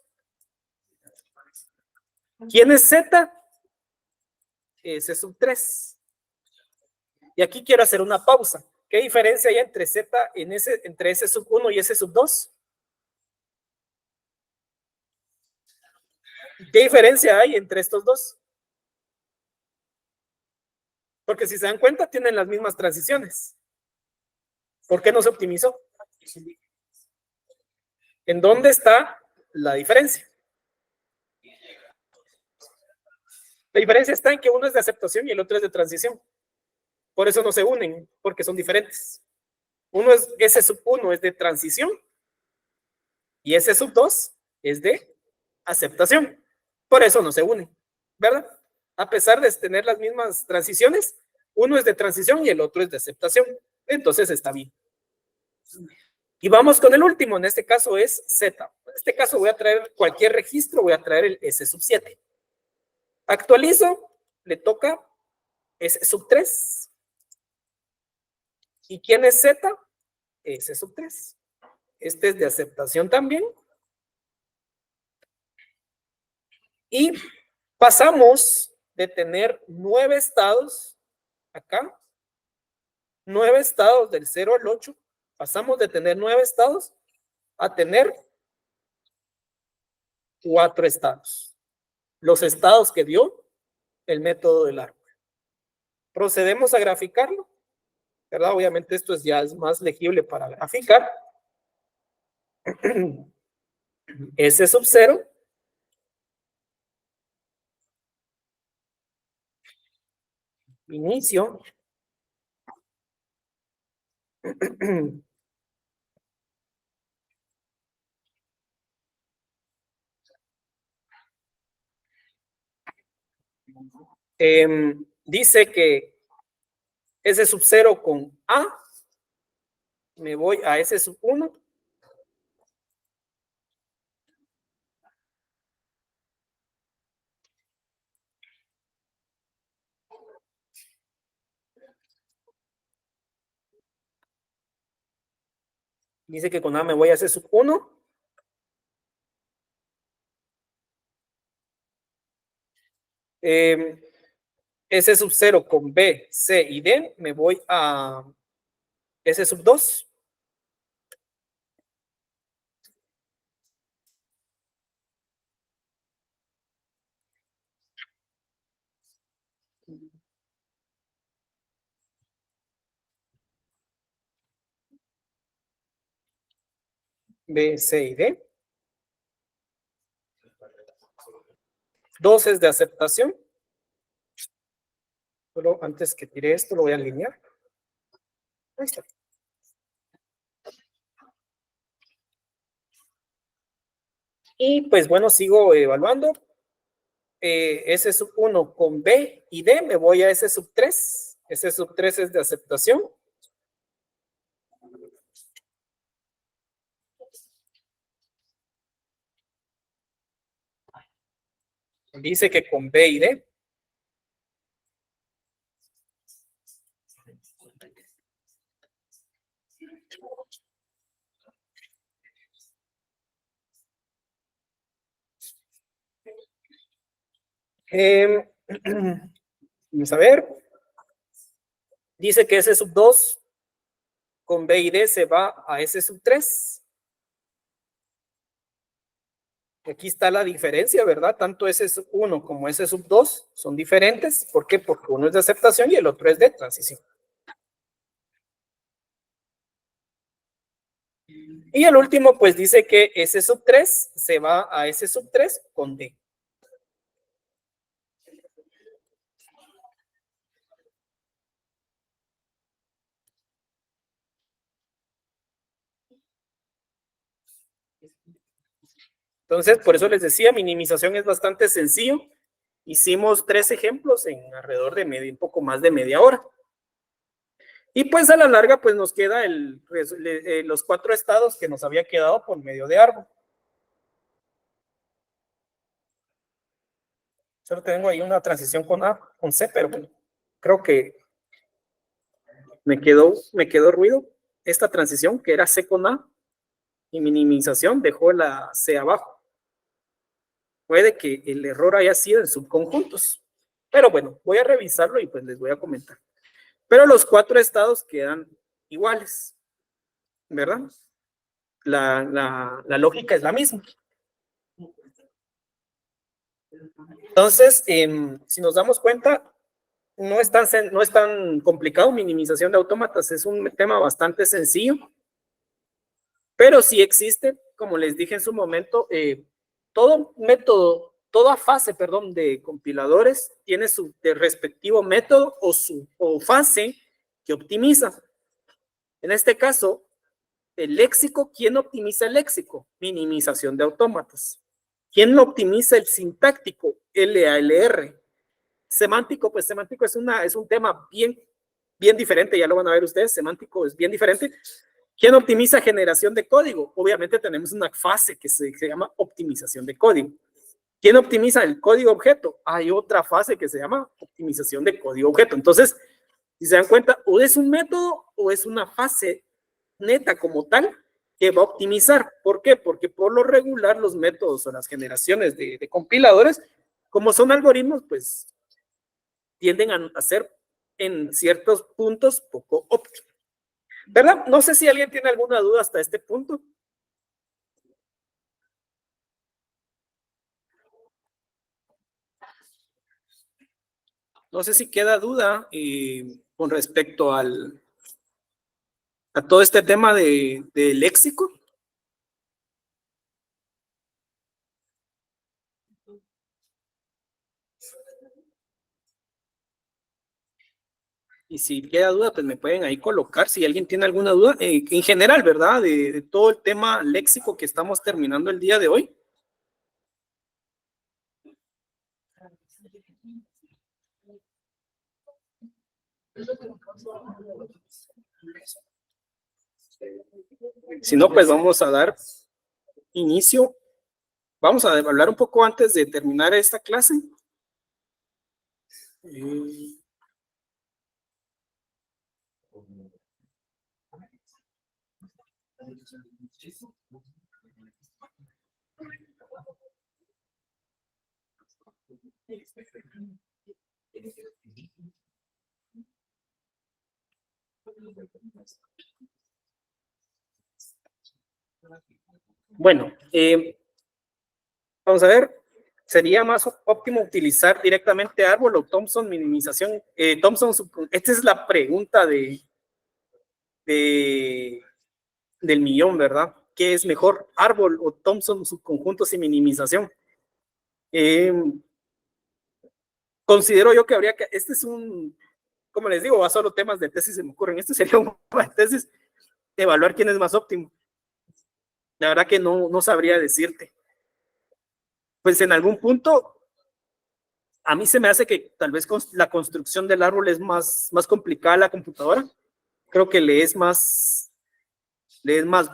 S1: ¿Quién es Z? S sub 3. Y aquí quiero hacer una pausa. ¿Qué diferencia hay entre Z entre S sub 1 y S sub 2? ¿Qué diferencia hay entre estos dos? Porque si se dan cuenta, tienen las mismas transiciones. ¿Por qué no se optimizó? ¿En dónde está la diferencia? La diferencia está en que uno es de aceptación y el otro es de transición. Por eso no se unen, porque son diferentes. S sub 1 es de transición y S sub 2 es de aceptación. Por eso no se unen, ¿verdad? A pesar de tener las mismas transiciones, uno es de transición y el otro es de aceptación. Entonces está bien. Y vamos con el último, en este caso es Z. En este caso voy a traer cualquier registro, voy a traer el S sub 7. Actualizo, le toca S sub 3. ¿Y quién es Z? S sub 3. Este es de aceptación también. Y pasamos de tener 9 estados acá, 9 estados del 0 al 8, pasamos de tener 9 estados a tener 4 estados. Los estados que dio el método del árbol. Procedemos a graficarlo, ¿verdad? Obviamente esto ya es más legible para graficar. S sub 0 inicio dice que S sub 0 con A, me voy a S sub 1. Dice que con A me voy a S sub 1. S sub 0 con B, C y D, me voy a S sub 2. B, C y D. 2 es de aceptación. Solo antes que tire esto lo voy a alinear. Ahí está. Y pues bueno, sigo evaluando. S sub 1 con B y D, me voy a S sub 3. S sub 3 es de aceptación. Dice que con B y D. Vamos a ver. Dice que S sub 2 con B y D se va a S sub 3. Aquí está la diferencia, ¿verdad? Tanto S sub 1 como S sub 2 son diferentes. ¿Por qué? Porque uno es de aceptación y el otro es de transición. Y el último, pues dice que S sub 3 se va a S sub 3 con D. Entonces, por eso les decía, minimización es bastante sencillo. Hicimos 3 ejemplos en alrededor de un poco más de media hora. Y pues a la larga, pues nos queda los 4 estados que nos había quedado por medio de árbol. Solo tengo ahí una transición con A, con C, pero bueno, creo que me quedó ruido esta transición que era C con A y minimización dejó la C abajo. Puede que el error haya sido en subconjuntos, pero bueno, voy a revisarlo y pues les voy a comentar. Pero los 4 estados quedan iguales, ¿verdad? La lógica es la misma. Entonces, si nos damos cuenta, no es tan complicado minimización de autómatas, es un tema bastante sencillo, pero sí existe, como les dije en su momento, todo método, toda fase, perdón, de compiladores tiene su respectivo método o fase que optimiza. En este caso, el léxico, ¿quién optimiza el léxico? Minimización de autómatas. ¿Quién lo optimiza el sintáctico? LALR. Semántico, pues semántico es un tema bien diferente, ya lo van a ver ustedes, semántico es bien diferente, ¿Quién optimiza generación de código? Obviamente tenemos una fase que se llama optimización de código. ¿Quién optimiza el código objeto? Hay otra fase que se llama optimización de código objeto. Entonces, si se dan cuenta, o es un método o es una fase neta como tal que va a optimizar. ¿Por qué? Porque por lo regular los métodos o las generaciones de compiladores, como son algoritmos, pues tienden a ser en ciertos puntos poco óptimos. ¿Verdad? No sé si alguien tiene alguna duda hasta este punto. No sé si queda duda con respecto a todo este tema de léxico. Y si queda duda, pues me pueden ahí colocar si alguien tiene alguna duda. En general, ¿verdad? De todo el tema léxico que estamos terminando el día de hoy. Si no, pues vamos a dar inicio. Vamos a hablar un poco antes de terminar esta clase. Bueno, vamos a ver, sería más óptimo utilizar directamente árbol o Thompson minimización. Thompson, esta es la pregunta del millón, ¿verdad? ¿Qué es mejor, árbol o Thompson subconjuntos y minimización? Considero yo que habría que, este es un, como les digo, va solo temas de tesis se me ocurren, este sería un tesis, evaluar quién es más óptimo. La verdad que no sabría decirte. Pues en algún punto, a mí se me hace que tal vez la construcción del árbol es más complicada a la computadora. Creo que le es más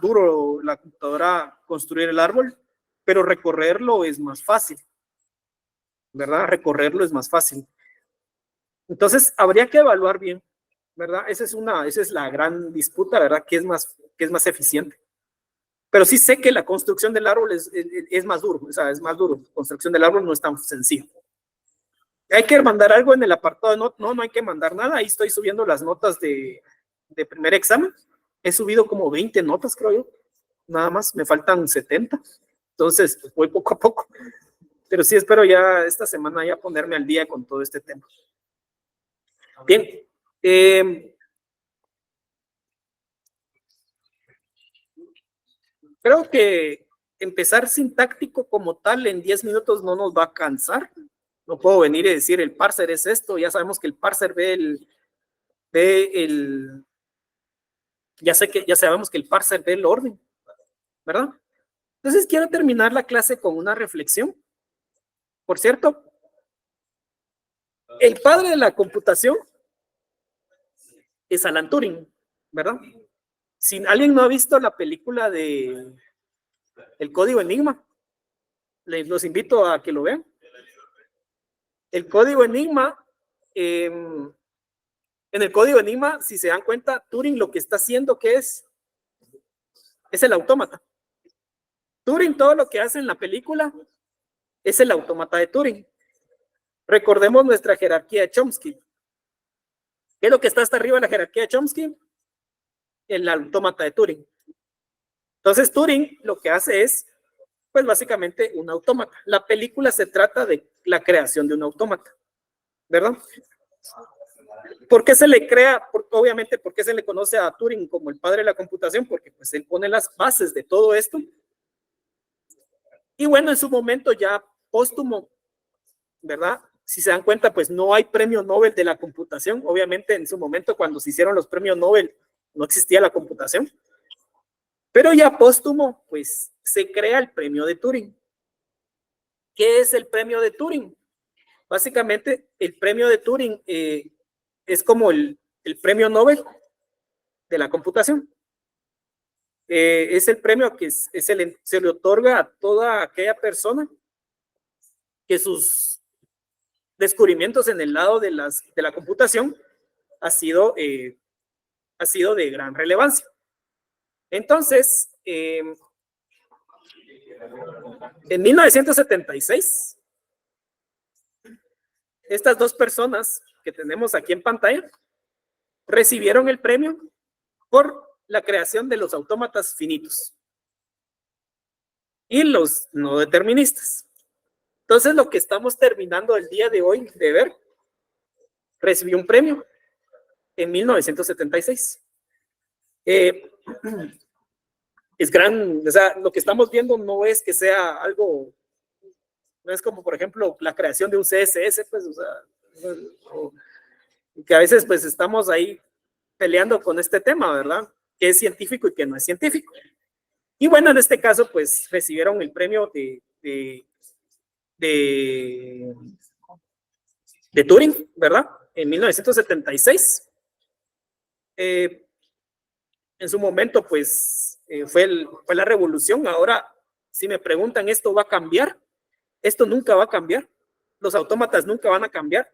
S1: duro la computadora construir el árbol, pero recorrerlo es más fácil, ¿verdad? Recorrerlo es más fácil. Entonces, habría que evaluar bien, ¿verdad? Esa es la gran disputa, ¿verdad? ¿Qué es más eficiente? Pero sí sé que la construcción del árbol es más duro, o sea, es más duro. La construcción del árbol no es tan sencillo. ¿Hay que mandar algo en el apartado? No hay que mandar nada. Ahí estoy subiendo las notas de primer examen. He subido como 20 notas, creo yo. Nada más, me faltan 70. Entonces, pues voy poco a poco. Pero sí espero ya esta semana ya ponerme al día con todo este tema. Bien. Creo que empezar sintáctico como tal en 10 minutos no nos va a cansar. No puedo venir y decir el parser es esto. Ya sabemos que el parser ya sabemos que el parser ve el orden, ¿verdad? Entonces quiero terminar la clase con una reflexión. Por cierto, el padre de la computación es Alan Turing, ¿verdad? Si alguien no ha visto la película de El Código Enigma, los invito a que lo vean. El Código Enigma, en el Código Enigma, si se dan cuenta, Turing lo que está haciendo, ¿qué es? Es el autómata. Turing, todo lo que hace en la película, es el autómata de Turing. Recordemos nuestra jerarquía de Chomsky. ¿Qué es lo que está hasta arriba de la jerarquía de Chomsky? El autómata de Turing. Entonces, Turing lo que hace es, pues básicamente, un autómata. La película se trata de la creación de un autómata, ¿verdad? ¿Por qué se le crea? Obviamente, ¿por qué se le conoce a Turing como el padre de la computación? Porque pues él pone las bases de todo esto. Y bueno, en su momento ya póstumo, ¿verdad? Si se dan cuenta, pues no hay premio Nobel de la computación. Obviamente, en su momento, cuando se hicieron los premios Nobel, no existía la computación. Pero ya póstumo, pues se crea el premio de Turing. ¿Qué es el premio de Turing? Básicamente, el premio de Turing es como el premio Nobel de la computación. es el premio que se le otorga a toda aquella persona que sus descubrimientos en el lado de la computación ha sido de gran relevancia. Entonces, en 1976, estas dos personas que tenemos aquí en pantalla recibieron el premio por la creación de los autómatas finitos y los no deterministas. Entonces, lo que estamos terminando el día de hoy de ver, recibió un premio en 1976. Es gran, o sea, lo que estamos viendo no es que sea algo, no es como, por ejemplo, la creación de un CSS, pues, o sea, que a veces, pues, estamos ahí peleando con este tema, ¿verdad? Que es científico y que no es científico. Y bueno, en este caso, pues, recibieron el premio de Turing, ¿verdad? En 1976. En su momento, pues, fue la revolución. Ahora, si me preguntan, ¿esto va a cambiar? Esto nunca va a cambiar. Los autómatas nunca van a cambiar.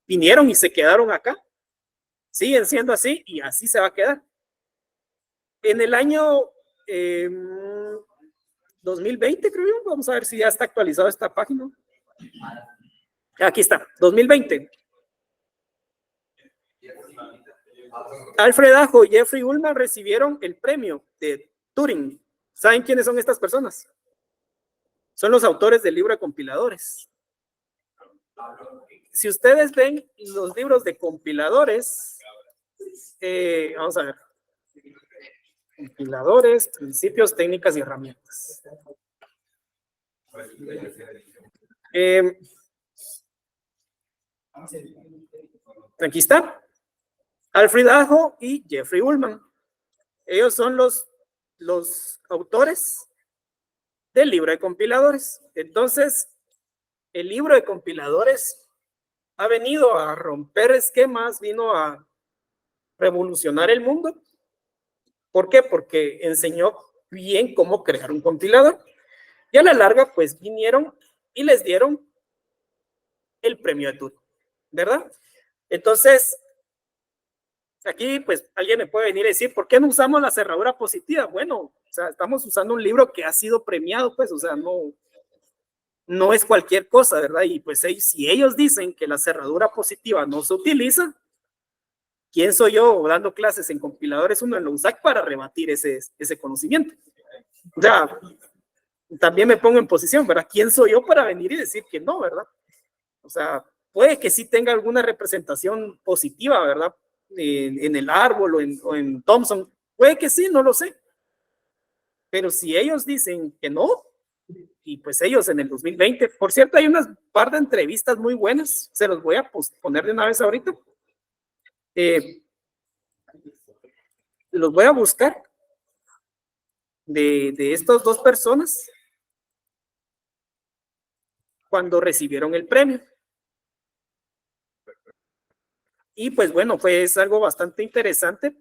S1: Vinieron y se quedaron acá. Siguen siendo así y así se va a quedar. En el año 2020, creo yo, vamos a ver si ya está actualizado esta página. Aquí está, 2020. Alfred Ajo y Jeffrey Ullman recibieron el premio de Turing. ¿Saben quiénes son estas personas? Son los autores del libro de compiladores. Si ustedes ven los libros de compiladores, vamos a ver. Compiladores, principios, técnicas y herramientas. Aquí está. Alfred Ajo y Jeffrey Ullman. Ellos son los autores del libro de compiladores. Entonces, el libro de compiladores ha venido a romper esquemas, vino a revolucionar el mundo. ¿Por qué? Porque enseñó bien cómo crear un compilador. Y a la larga, pues, vinieron y les dieron el premio de Turing, ¿verdad? Entonces, aquí, pues, alguien me puede venir a decir, ¿por qué no usamos la cerradura positiva? Bueno, o sea, estamos usando un libro que ha sido premiado, pues, o sea, no es cualquier cosa, ¿verdad? Y pues, si ellos dicen que la cerradura positiva no se utiliza, ¿quién soy yo dando clases en compiladores 1 en la USAC para rebatir ese conocimiento? O sea, también me pongo en posición, ¿verdad? ¿Quién soy yo para venir y decir que no, verdad? O sea, puede que sí tenga alguna representación positiva, ¿verdad? En el árbol o en Thomson, puede que sí, no lo sé. Pero si ellos dicen que no, y pues ellos en el 2020, por cierto, hay unas par de entrevistas muy buenas, se los voy a poner de una vez ahorita. Los voy a buscar de estas dos personas cuando recibieron el premio. Y pues bueno, es algo bastante interesante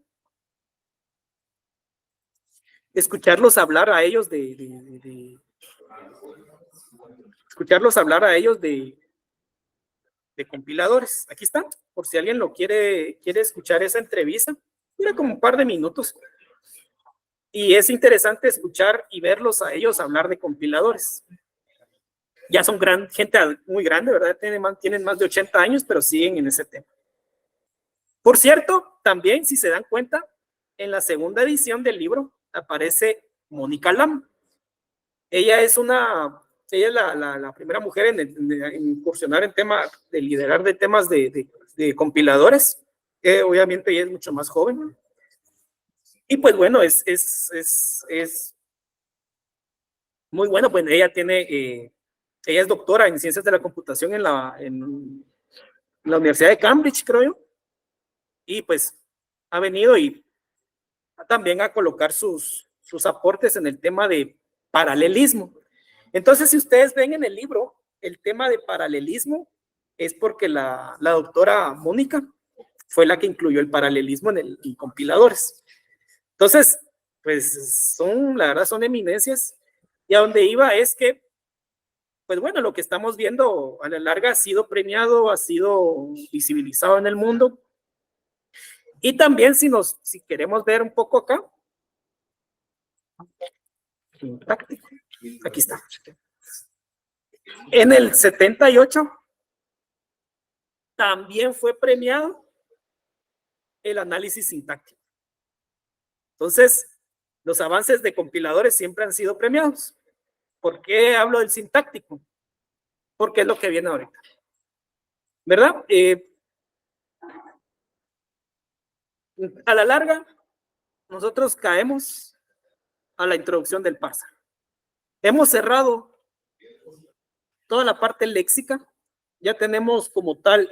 S1: escucharlos hablar a ellos escucharlos hablar a ellos de compiladores. Aquí está, por si alguien lo quiere escuchar esa entrevista. Dura como un par de minutos. Y es interesante escuchar y verlos a ellos hablar de compiladores. Ya son gente muy grande, ¿verdad? Tienen más de 80 años, pero siguen en ese tema. Por cierto, también, si se dan cuenta, en la segunda edición del libro aparece Mónica Lam. Ella es la primera mujer en incursionar en temas de liderar de temas de compiladores. Obviamente ella es mucho más joven. Y pues bueno, es muy bueno. Pues ella es doctora en ciencias de la computación en la Universidad de Cambridge, creo yo. Y pues ha venido y también a colocar sus aportes en el tema de paralelismo. Entonces, si ustedes ven en el libro, el tema de paralelismo es porque la doctora Mónica fue la que incluyó el paralelismo en compiladores. Entonces, pues la verdad son eminencias. Y a donde iba es que, pues bueno, lo que estamos viendo a la larga ha sido premiado, ha sido visibilizado en el mundo. Y también si queremos ver un poco acá, aquí está. En el 78 también fue premiado el análisis sintáctico. Entonces, los avances de compiladores siempre han sido premiados. ¿Por qué hablo del sintáctico? Porque es lo que viene ahorita. ¿Verdad? A la larga, nosotros caemos a la introducción del parser. Hemos cerrado toda la parte léxica. Ya tenemos como tal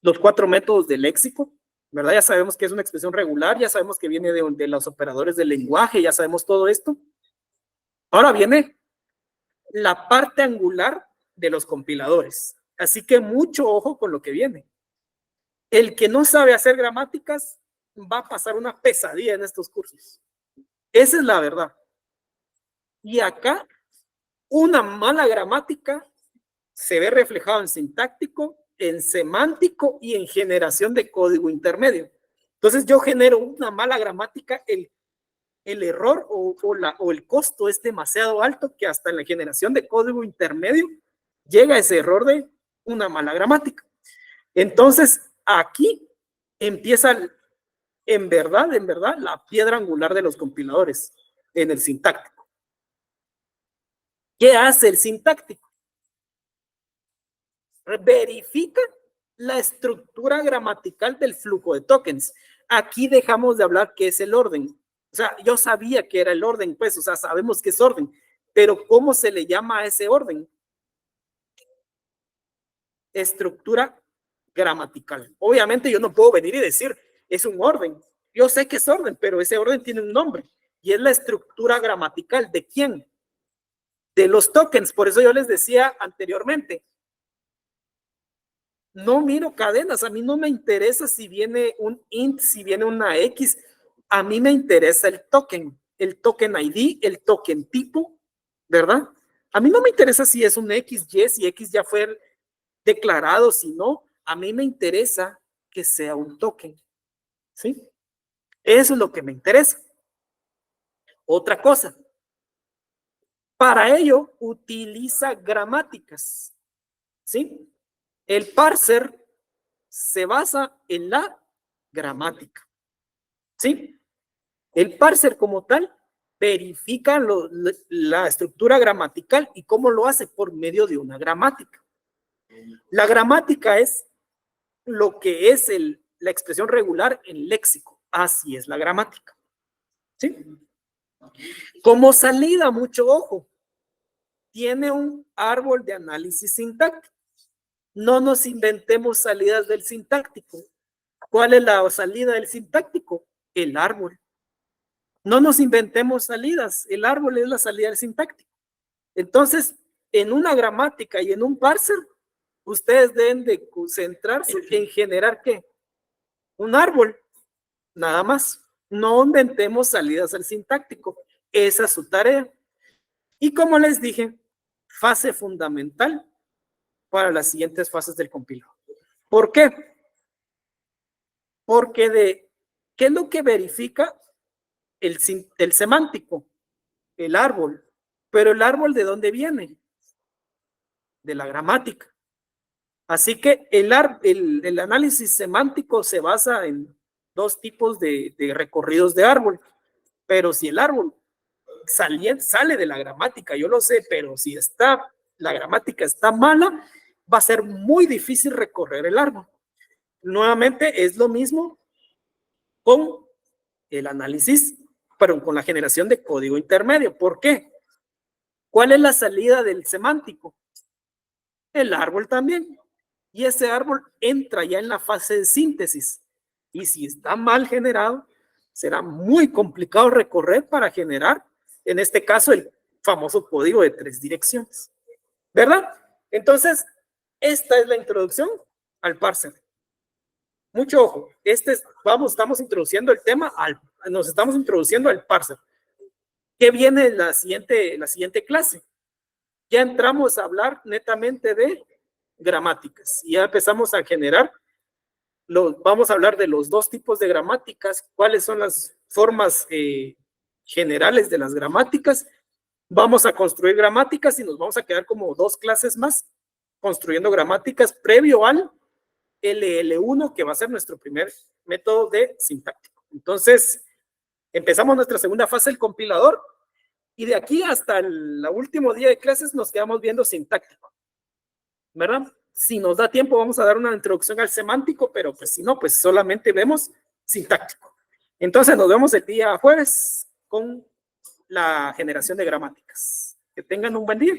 S1: los 4 métodos de léxico, ¿verdad? Ya sabemos que es una expresión regular, ya sabemos que viene de los operadores del lenguaje, ya sabemos todo esto. Ahora viene la parte angular de los compiladores. Así que mucho ojo con lo que viene. El que no sabe hacer gramáticas va a pasar una pesadilla en estos cursos. Esa es la verdad. Y acá, una mala gramática se ve reflejado en sintáctico, en semántico y en generación de código intermedio. Entonces yo genero una mala gramática, el error o el costo es demasiado alto que hasta en la generación de código intermedio llega ese error de una mala gramática. Entonces aquí empieza en verdad, la piedra angular de los compiladores en el sintáctico. ¿Qué hace el sintáctico? Verifica la estructura gramatical del flujo de tokens. Aquí dejamos de hablar qué es el orden. O sea, yo sabía que era el orden, pues, o sea, sabemos que es orden, pero ¿cómo se le llama a ese orden? Estructura gramatical. Obviamente yo no puedo venir y decir, es un orden. Yo sé que es orden, pero ese orden tiene un nombre y es la estructura gramatical. ¿De quién? De los tokens. Por eso yo les decía anteriormente, no miro cadenas, a mí no me interesa si viene un int, si viene una X, a mí me interesa el token ID, el token tipo, ¿verdad? A mí no me interesa si es un XY, si X ya fue declarado, si no, a mí me interesa que sea un token, ¿sí? Eso es lo que me interesa. Otra cosa, para ello utiliza gramáticas, ¿sí? El parser se basa en la gramática, ¿sí? El parser como tal verifica la estructura gramatical y cómo lo hace por medio de una gramática. La gramática es lo que es la expresión regular en léxico. Así es la gramática, ¿sí? Como salida, mucho ojo, tiene un árbol de análisis sintáctico. No nos inventemos salidas del sintáctico. ¿Cuál es la salida del sintáctico? El árbol. No nos inventemos salidas. El árbol es la salida del sintáctico. Entonces, en una gramática y en un parser, ustedes deben de concentrarse en generar ¿qué? Un árbol. Nada más. No inventemos salidas al sintáctico. Esa es su tarea. Y como les dije, fase fundamental para las siguientes fases del compilado. ¿Por qué? Porque ¿qué es lo que verifica el semántico? El árbol. Pero el árbol, ¿de dónde viene? De la gramática. Así que el análisis semántico se basa en 2 tipos de recorridos de árbol. Pero si el árbol sale de la gramática, yo lo sé, pero si la gramática está mala, va a ser muy difícil recorrer el árbol. Nuevamente es lo mismo con el análisis, pero con la generación de código intermedio. ¿Por qué? ¿Cuál es la salida del semántico? El árbol también. Y ese árbol entra ya en la fase de síntesis. Y si está mal generado, será muy complicado recorrer para generar, en este caso, el famoso código de 3 direcciones. ¿Verdad? Entonces, esta es la introducción al parser. mucho ojo, estamos introduciendo el tema, nos estamos introduciendo al parser. ¿Qué viene en la siguiente clase? Ya entramos a hablar netamente de gramáticas. Y ya empezamos a generar, vamos a hablar de los dos tipos de gramáticas, cuáles son las formas generales de las gramáticas. Vamos a construir gramáticas y nos vamos a quedar como 2 clases más construyendo gramáticas previo al LL1, que va a ser nuestro primer método de sintáctico. Entonces, empezamos nuestra segunda fase del compilador y de aquí hasta el último día de clases nos quedamos viendo sintáctico, ¿verdad? Si nos da tiempo vamos a dar una introducción al semántico, pero pues si no, pues solamente vemos sintáctico. Entonces nos vemos el día jueves con la generación de gramáticas. Que tengan un buen día.